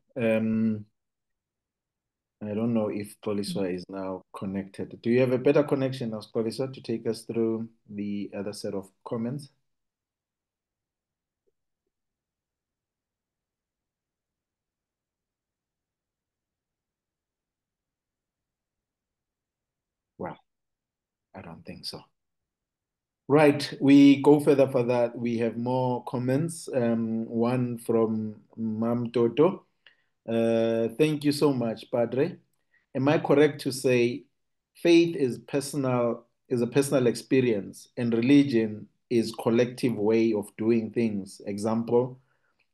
Speaker 1: I don't know if Poliswa is now connected. Do you have a better connection now, Poliswa, to take us through the other set of comments? Well, I don't think so. Right, we go further for that. We have more comments. One from Mam Toto. Thank you so much, Padre. Am I correct to say faith is a personal experience, and religion is collective way of doing things? Example,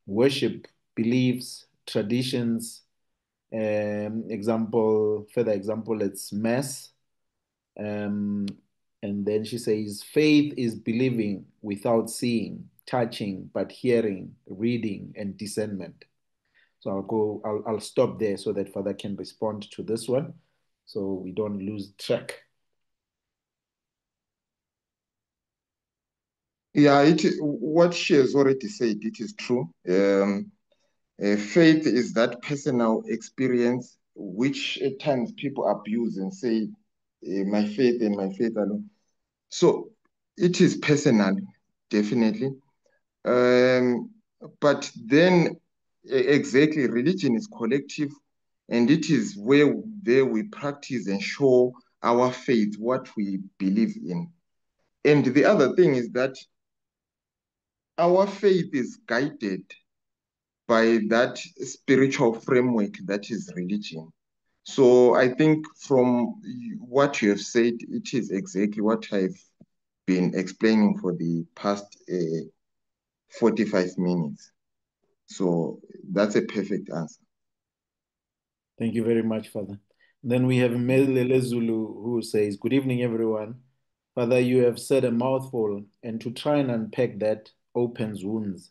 Speaker 1: worship, beliefs, traditions. Further example, it's mass. Um, and then she says, faith is believing without seeing, touching, but hearing, reading, and discernment. So I'll stop there so that Father can respond to this one so we don't lose track.
Speaker 2: Yeah, what she has already said, it is true. Faith is that personal experience which at times people abuse and say, my faith and my faith alone. So it is personal, definitely. But then exactly, religion is collective, and it is where there we practice and show our faith, what we believe in. And the other thing is that our faith is guided by that spiritual framework that is religion. So I think from what you have said, it is exactly what I've been explaining for the past 45 minutes. So that's a perfect answer.
Speaker 1: Thank you very much, Father. Then we have Melele Zulu who says, good evening, everyone. Father, you have said a mouthful, and to try and unpack that opens wounds.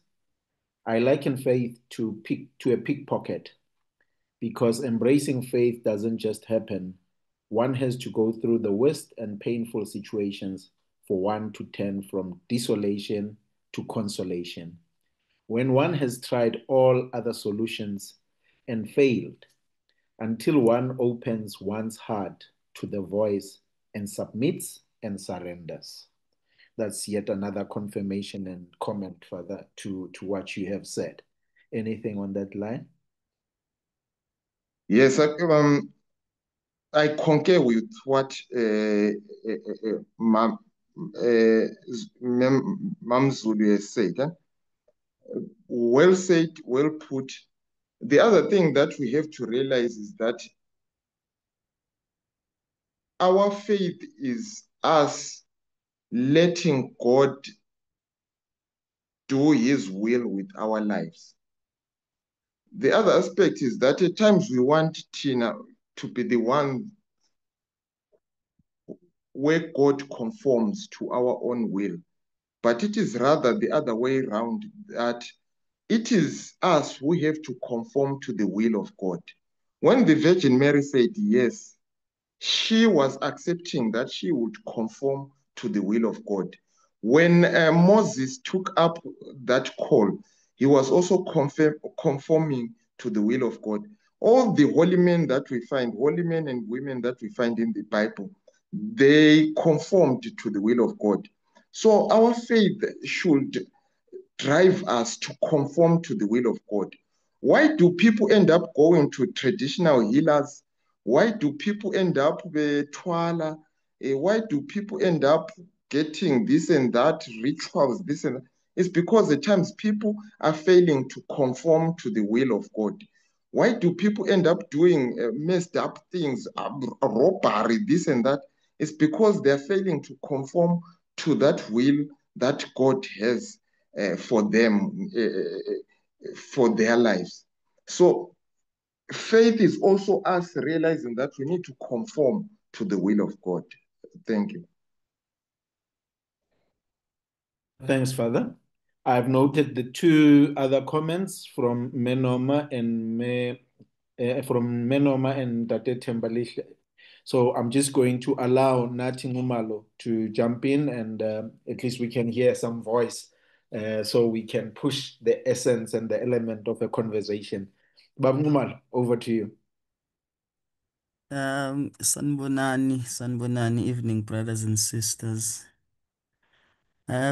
Speaker 1: I liken faith to a pickpocket because embracing faith doesn't just happen. One has to go through the worst and painful situations for one to turn from desolation to consolation. When one has tried all other solutions and failed, until one opens one's heart to the voice and submits and surrenders. that's yet another confirmation and comment further to what you have said. Anything on that line?
Speaker 2: Yes, I concur with what Mam Zulu has said. Well said, well put. The other thing that we have to realize is that our faith is us letting God do his will with our lives. The other aspect is that at times we want Tina to be the one where God conforms to our own will. But it is rather the other way around, that it is us who have to conform to the will of God. When the Virgin Mary said yes, she was accepting that she would conform to the will of God. When Moses took up that call, he was also conforming to the will of God. All the holy men that we find, holy men and women that we find in the Bible, they conformed to the will of God. So our faith should drive us to conform to the will of God. Why do people end up going to traditional healers? Why do people end up with twala? Why do people end up getting this and that, rituals, this and that? It's because at times people are failing to conform to the will of God. Why do people end up doing messed up things, robbery, this and that? It's because they're failing to conform to that will that God has for them, for their lives. So faith is also us realizing that we need to conform to the will of God. Thank you.
Speaker 1: Thanks, Father. I've noted the two other comments from Menoma and Tate Tembalihle. So I'm just going to allow Nathi Ngumalo to jump in, and at least we can hear some voice, so we can push the essence and the element of a conversation. Bab Ngumalo, over to you.
Speaker 5: Sanbonani, evening, brothers and sisters.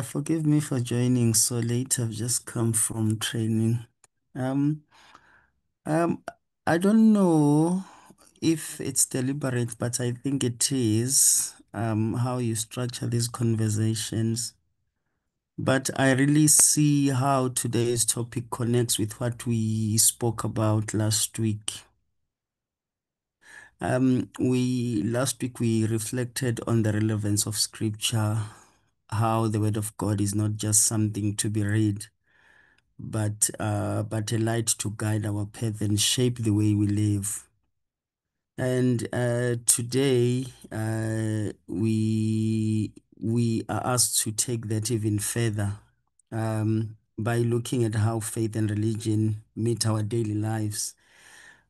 Speaker 5: Forgive me for joining so late. I've just come from training. Um, I don't know if it's deliberate, but I think it is, how you structure these conversations. But I really see how today's topic connects with what we spoke about last week. Last week we reflected on the relevance of scripture, how the word of God is not just something to be read, but a light to guide our path and shape the way we live. And today we are asked to take that even further, by looking at how faith and religion meet our daily lives.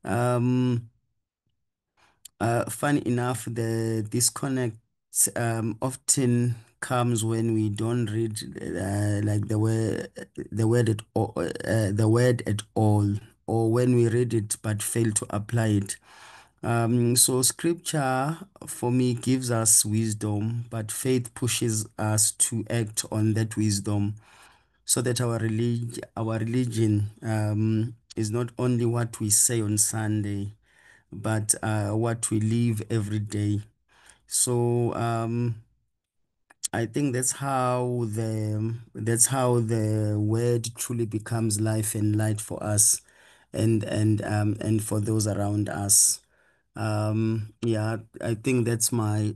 Speaker 5: Funny enough, the disconnect often comes when we don't read like the word at all, or when we read it but fail to apply it. So scripture for me gives us wisdom, but faith pushes us to act on that wisdom, so that our religion is not only what we say on Sunday, but what we live every day. So I think that's how the word truly becomes life and light for us, and for those around us. Yeah, I think that's my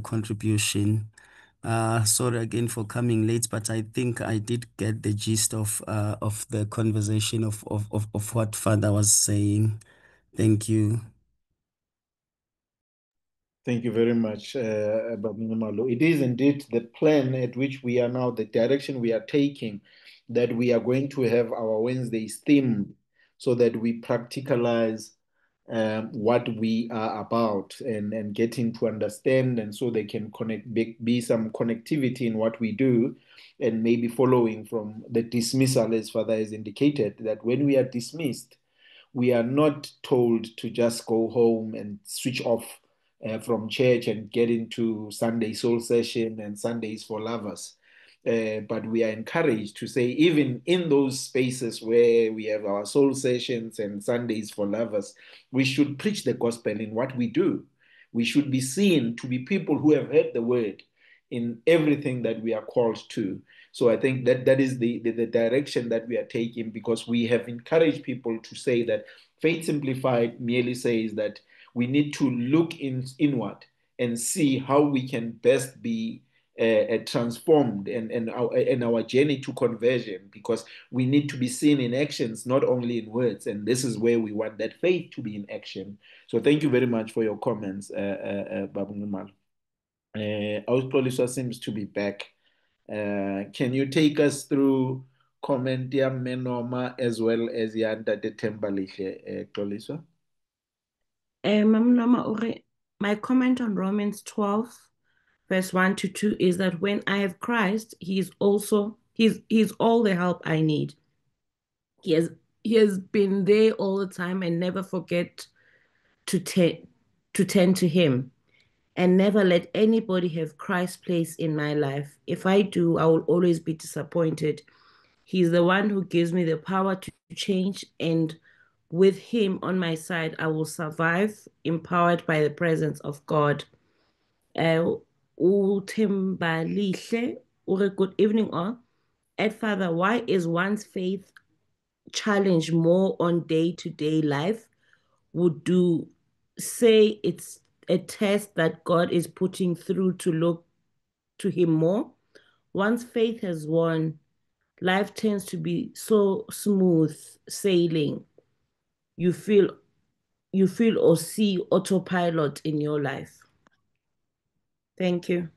Speaker 5: contribution. Sorry again for coming late, but I think I did get the gist of the conversation of what Father was saying. Thank you.
Speaker 1: Thank you very much, Bab Ngumalo. It is indeed the plan at which we are now, the direction we are taking, that we are going to have our Wednesdays themed, so that we practicalize what we are about, and getting to understand, and so they can be some connectivity in what we do, and maybe following from the dismissal, as Father has indicated, that when we are dismissed, we are not told to just go home and switch off from church and get into Sunday soul session and Sundays for lovers. But we are encouraged to say, even in those spaces where we have our soul sessions and Sundays for lovers, we should preach the gospel in what we do. We should be seen to be people who have heard the word in everything that we are called to. So I think that is the direction that we are taking, because we have encouraged people to say that Faith Simplified merely says that we need to look inward and see how we can best be transformed and our journey to conversion, because we need to be seen in actions, not only in words. And this is where we want that faith to be in action. So thank you very much for your comments, Babu Ngumal. Auspoliswa seems to be back. Can you take us through comment ya Menoma as well as Yanda de Tembalihle, Xoliswa?
Speaker 3: My comment on Romans 12, verse 1 to 2 is that when I have Christ, he's all the help I need. He has been there all the time and never forget to tend to him, and never let anybody have Christ's place in my life. If I do, I will always be disappointed. He's the one who gives me the power to change, and with him on my side, I will survive, empowered by the presence of God. Uthembalihle, good evening all. Father, why is one's faith challenged more on day-to-day life? Would you say it's a test that God is putting through to look to him more? Once faith has won, life tends to be so smooth sailing. You feel or see autopilot in your life. Thank you.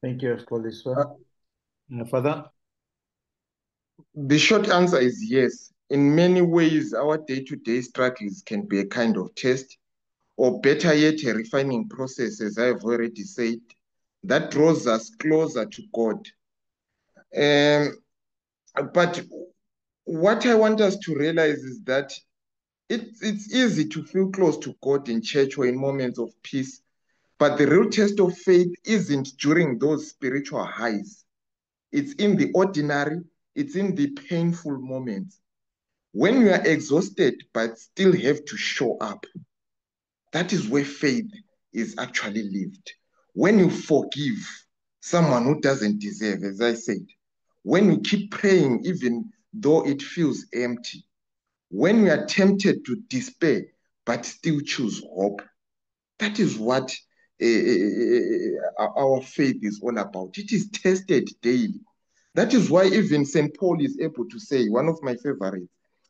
Speaker 1: Thank you, Xoliswa. Father?
Speaker 2: The short answer is yes. In many ways, our day-to-day struggles can be a kind of test, or better yet, a refining process, as I've already said, that draws us closer to God. But what I want us to realize is that it's easy to feel close to God in church or in moments of peace, but the real test of faith isn't during those spiritual highs. It's in the ordinary, it's in the painful moments. When you are exhausted but still have to show up, that is where faith is actually lived. When you forgive someone who doesn't deserve, as I said, when you keep praying even though it feels empty, when we are tempted to despair but still choose hope, that is what our faith is all about. It is tested daily. That is why even St. Paul is able to say, one of my favorites,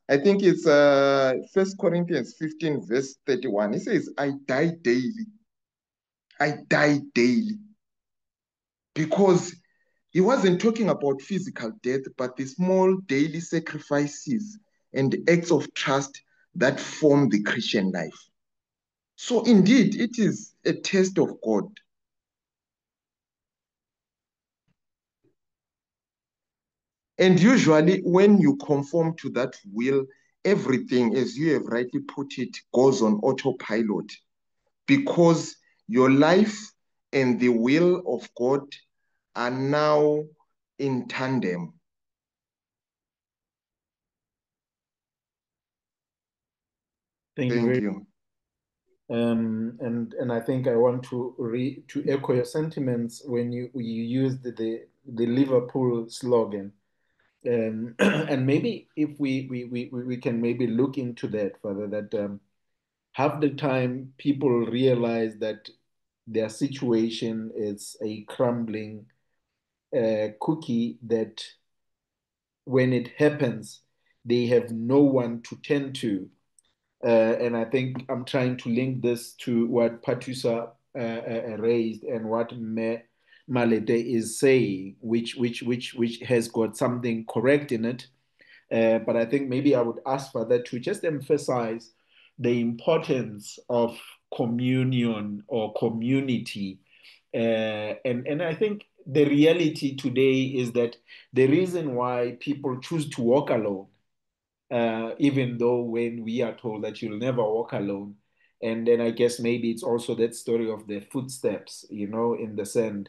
Speaker 2: I think it's 1 Corinthians 15, verse 31. He says, I die daily. I die daily. Because he wasn't talking about physical death, but the small daily sacrifices and acts of trust that form the Christian life. So indeed, it is a test of God. And usually when you conform to that will, everything, as you have rightly put it, goes on autopilot, because your life and the will of God are now in tandem.
Speaker 1: Thank you. And I think I want to echo your sentiments when you used the Liverpool slogan. And maybe if we can maybe look into that further, that half the time people realize that their situation is a crumbling cookie, that when it happens, they have no one to tend to. And I think I'm trying to link this to what Patusa raised and what Malete is saying, which has got something correct in it. But I think maybe I would ask Father to just emphasize the importance of communion or community. And I think the reality today is that the reason why people choose to walk alone, even though when we are told that you'll never walk alone, And then I guess maybe it's also that story of the footsteps, in the sand,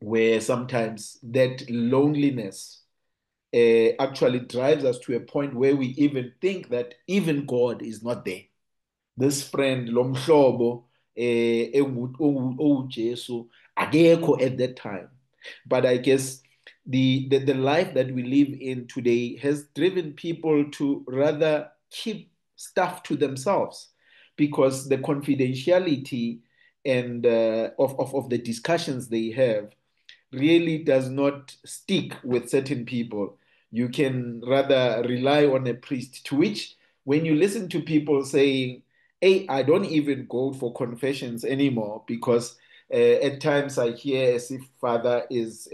Speaker 1: where sometimes that loneliness actually drives us to a point where we even think that even God is not there. This friend lomhlobo owuJesu akekho at that time. But I guess the life that we live in today has driven people to rather keep stuff to themselves, because the confidentiality and of the discussions they have really does not stick with certain people. You can rather rely on a priest, to which, when you listen to people saying, hey, I don't even go for confessions anymore, because at times I hear as if Father is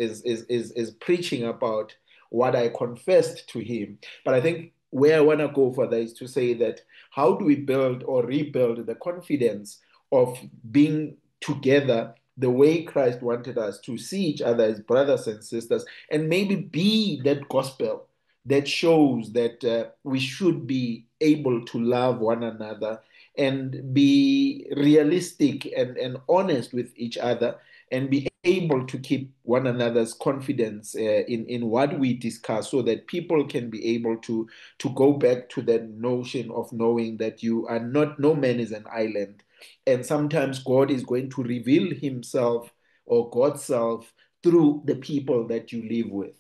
Speaker 1: preaching about what I confessed to him. But I think where I want to go further is to say that how do we build or rebuild the confidence of being together the way Christ wanted us to see each other as brothers and sisters, and maybe be that gospel that shows that we should be able to love one another and be realistic and honest with each other, and be able to keep one another's confidence in what we discuss, so that people can be able to go back to that notion of knowing that no man is an island, and sometimes God is going to reveal himself or God's self through the people that you live with.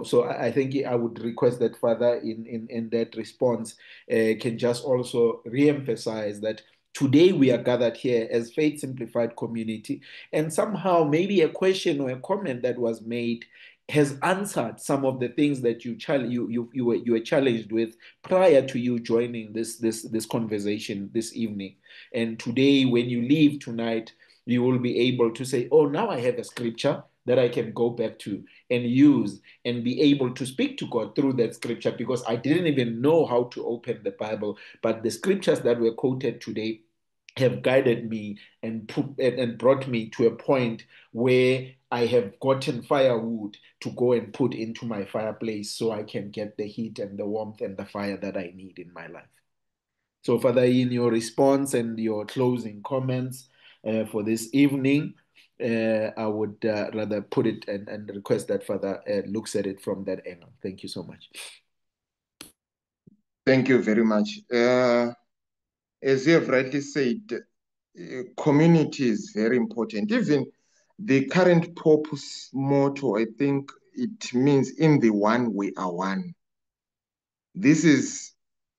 Speaker 1: So I think I would request that Father in that response can just also re-emphasize that today we are gathered here as Faith Simplified community, and somehow maybe a question or a comment that was made has answered some of the things that you were challenged with prior to you joining this conversation this evening. And today, when you leave tonight, you will be able to say, oh, now I have a scripture that I can go back to and use and be able to speak to God through that scripture, because I didn't even know how to open the Bible. But the scriptures that were quoted today have guided me and brought me to a point where I have gotten firewood to go and put into my fireplace, so I can get the heat and the warmth and the fire that I need in my life. So, Father, in your response and your closing comments for this evening, I would rather put it and request that Father looks at it from that angle. Thank you so much.
Speaker 2: Thank you very much. As you have rightly said, community is very important. Even the current Pope's motto, I think it means in the one we are one. This is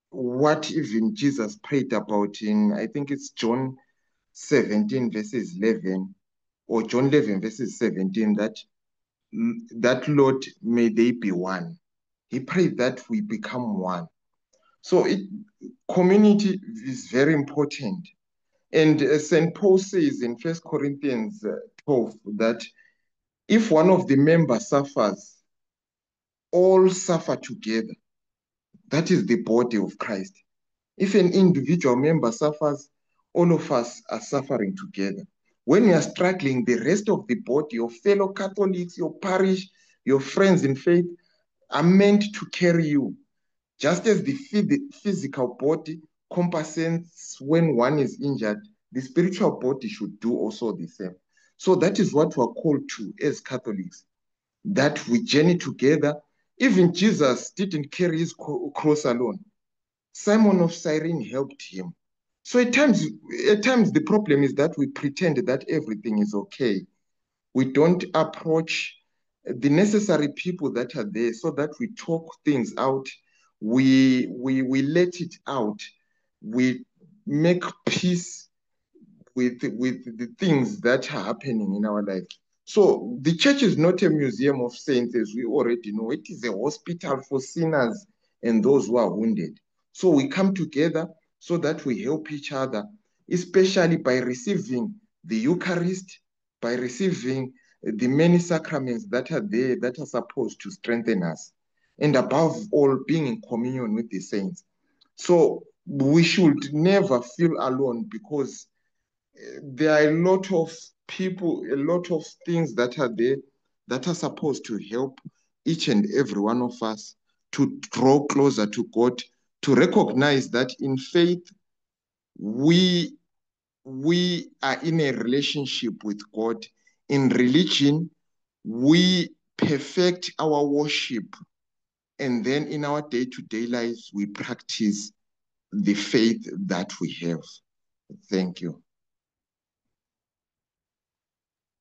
Speaker 2: what even Jesus prayed about in, I think it's John 17 verses 11, or John 11 verses 17, that Lord, may they be one. He prayed that we become one. So community is very important. And St. Paul says in 1 Corinthians 12 that if one of the members suffers, all suffer together. That is the body of Christ. If an individual member suffers, all of us are suffering together. When you are struggling, the rest of the body, your fellow Catholics, your parish, your friends in faith, are meant to carry you. Just as the physical body compensates when one is injured, the spiritual body should do also the same. So that is what we are called to as Catholics, that we journey together. Even Jesus didn't carry his cross alone. Simon of Cyrene helped him. So at times the problem is that we pretend that everything is okay. We don't approach the necessary people that are there so that we talk things out. We let it out. We make peace with the things that are happening in our life. So the church is not a museum of saints, as we already know. It is a hospital for sinners and those who are wounded. So we come together so that we help each other, especially by receiving the Eucharist, by receiving the many sacraments that are there that are supposed to strengthen us, and above all, being in communion with the saints. So we should never feel alone, because there are a lot of people, a lot of things that are there that are supposed to help each and every one of us to draw closer to God, to recognize that in faith we are in a relationship with God. In religion, we perfect our worship, and then in our day-to-day lives, we practice the faith that we have. Thank you.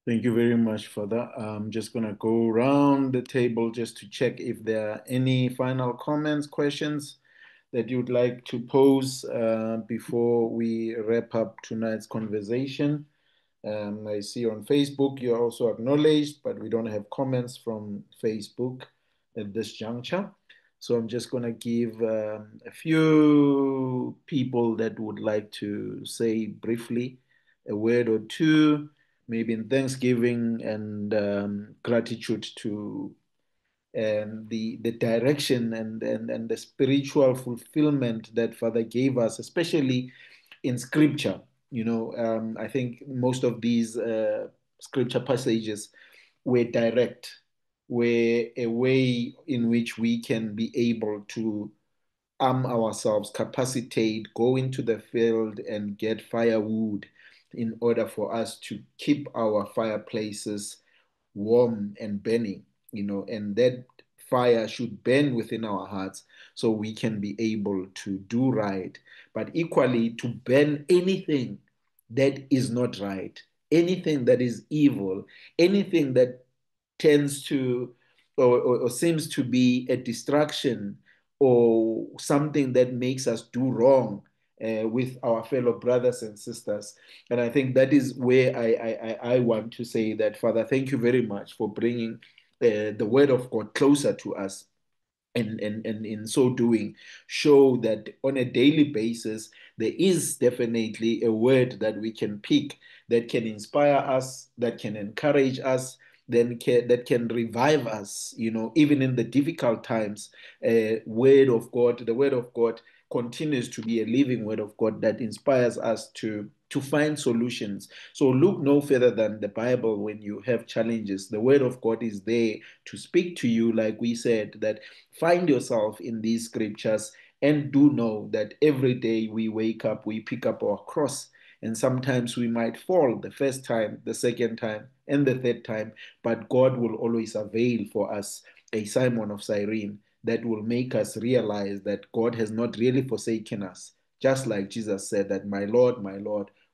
Speaker 1: Thank you very much for that. I'm just going to go around the table just to check if there are any final comments, questions that you'd like to pose before we wrap up tonight's conversation. I see on Facebook you're also acknowledged, but we don't have comments from Facebook at this juncture. So I'm just going to give a few people that would like to say briefly a word or two, maybe in thanksgiving and gratitude to the direction and the spiritual fulfillment that Father gave us, especially in Scripture. I think most of these Scripture passages were direct, were a way in which we can be able to arm ourselves, capacitate, go into the field and get firewood in order for us to keep our fireplaces warm and burning, and that fire should burn within our hearts so we can be able to do right, but equally to burn anything that is not right, anything that is evil, anything that tends to or seems to be a distraction or something that makes us do wrong with our fellow brothers and sisters. And I think that is where I want to say that, Father, thank you very much for bringing the word of God closer to us. And in so doing, show that on a daily basis, there is definitely a word that we can pick that can inspire us, that can encourage us, that can revive us, even in the difficult times. The word of God continues to be a living word of God that inspires us to find solutions. So look no further than the Bible when you have challenges. The word of God is there to speak to you, like we said, that find yourself in these scriptures and do know that every day we wake up, we pick up our cross. And sometimes we might fall the first time, the second time, and the third time, but God will always avail for us a Simon of Cyrene that will make us realize that God has not really forsaken us. Just like Jesus said that, my Lord,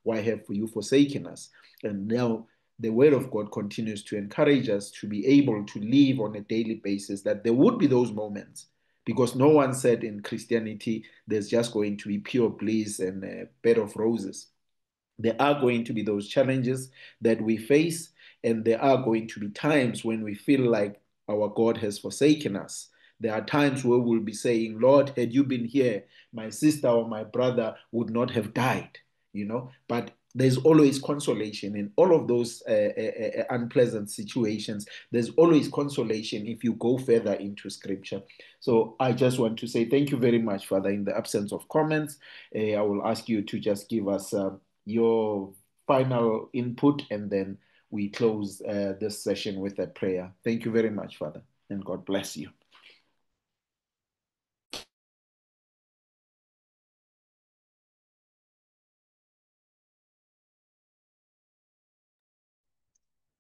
Speaker 1: why have you forsaken us? And now the word of God continues to encourage us to be able to live on a daily basis, that there would be those moments, because no one said in Christianity there's just going to be pure bliss and a bed of roses. There are going to be those challenges that we face, and there are going to be times when we feel like our God has forsaken us. There are times where we'll be saying, Lord, had you been here, my sister or my brother would not have died, But there's always consolation in all of those unpleasant situations. There's always consolation if you go further into Scripture. So I just want to say thank you very much, Father. In the absence of comments, I will ask you to just give us your final input, and then we close this session with a prayer. Thank you very much, Father, and God bless you.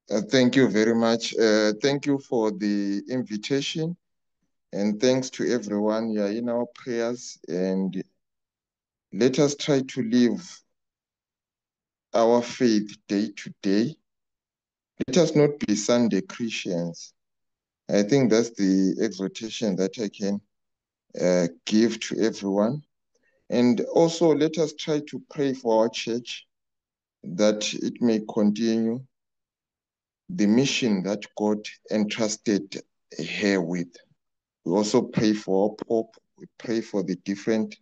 Speaker 2: Thank you very much. Thank you for the invitation, and thanks to everyone here in our prayers. And let us try to live our faith day to day. Let us not be Sunday Christians. I think that's the exhortation that I can give to everyone. And also let us try to pray for our church, that it may continue the mission that God entrusted her with. We also pray for our Pope. We pray for the different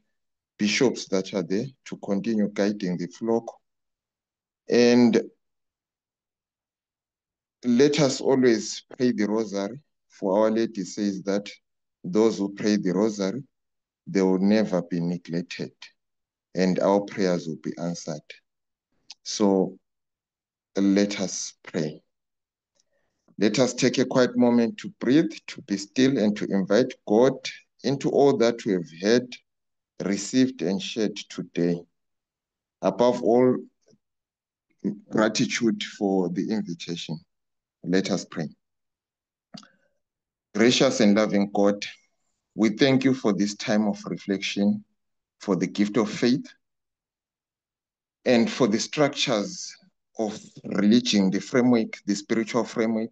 Speaker 2: bishops that are there to continue guiding the flock. And let us always pray the rosary. For Our Lady says that those who pray the rosary, they will never be neglected, and our prayers will be answered. So let us pray. Let us take a quiet moment to breathe, to be still, and to invite God into all that we have heard, received, and shared today. Above all, gratitude for the invitation. Let us pray. Gracious and loving God, we thank you for this time of reflection, for the gift of faith, and for the structures of religion, the framework, the spiritual framework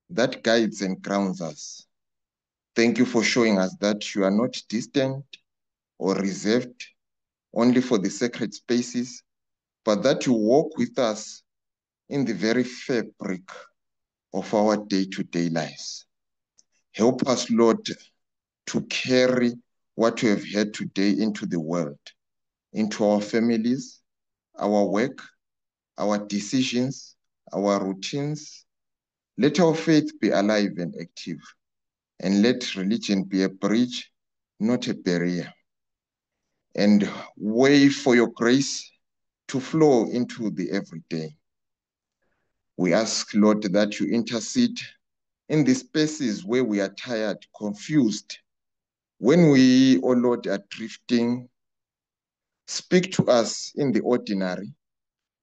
Speaker 2: that guides and grounds us. Thank you for showing us that you are not distant or reserved only for the sacred spaces, but that you walk with us in the very fabric of our day-to-day lives. Help us, Lord, to carry what we have heard today into the world, into our families, our work, our decisions, our routines. Let our faith be alive and active, and let religion be a bridge, not a barrier, and way for your grace to flow into the everyday. We ask, Lord, that you intercede in the spaces where we are tired, confused, when we, oh Lord, are drifting. Speak to us in the ordinary,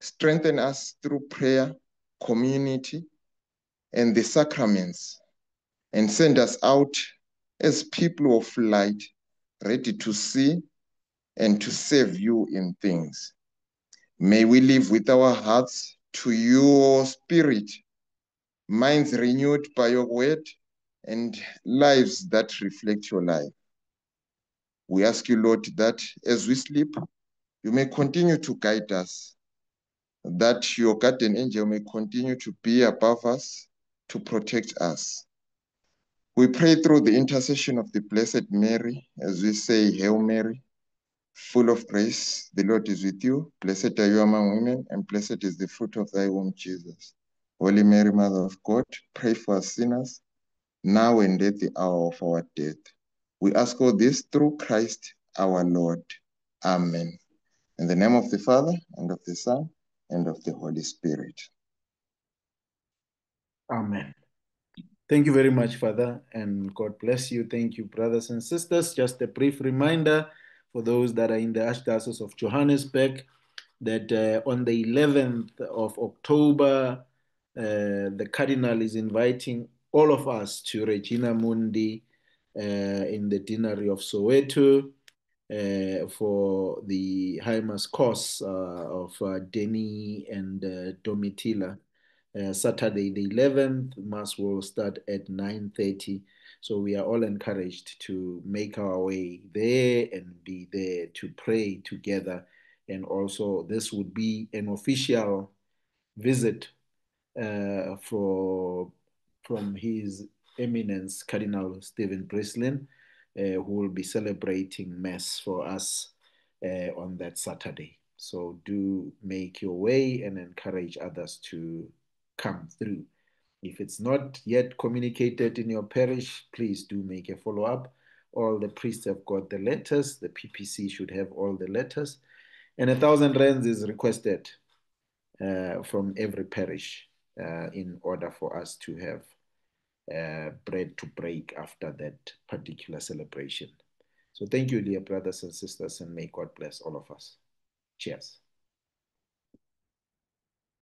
Speaker 2: strengthen us through prayer, community, and the sacraments, and send us out as people of light, ready to see and to serve you in things. May we live with our hearts to your spirit, minds renewed by your word, and lives that reflect your life. We ask you, Lord, that as we sleep, you may continue to guide us, that your guardian angel may continue to be above us to protect us. We pray through the intercession of the Blessed Mary, as we say, Hail Mary, full of grace, the Lord is with you. Blessed are you among women, and blessed is the fruit of thy womb, Jesus. Holy Mary, Mother of God, pray for us sinners, now and at the hour of our death. We ask all this through Christ our Lord. Amen. In the name of the Father, and of the Son, and of the Holy Spirit.
Speaker 1: Amen. Thank you very much, Father, and God bless you. Thank you, brothers and sisters. Just a brief reminder for those that are in the Archdiocese of Johannesburg that on the 11th of October, the Cardinal is inviting all of us to Regina Mundi in the Deanery of Soweto for the High Mass course of Denny and Domitila. Saturday the 11th, Mass will start at 9:30. So we are all encouraged to make our way there and be there to pray together. And also, this would be an official visit from His Eminence Cardinal Stephen Breslin, who will be celebrating Mass for us on that Saturday. So do make your way and encourage others to come through. If it's not yet communicated in your parish, please do make a follow-up. All the priests have got the letters. The PPC should have all the letters. And 1,000 rands is requested from every parish in order for us to have bread to break after that particular celebration. So thank you, dear brothers and sisters, and may God bless all of us. Cheers.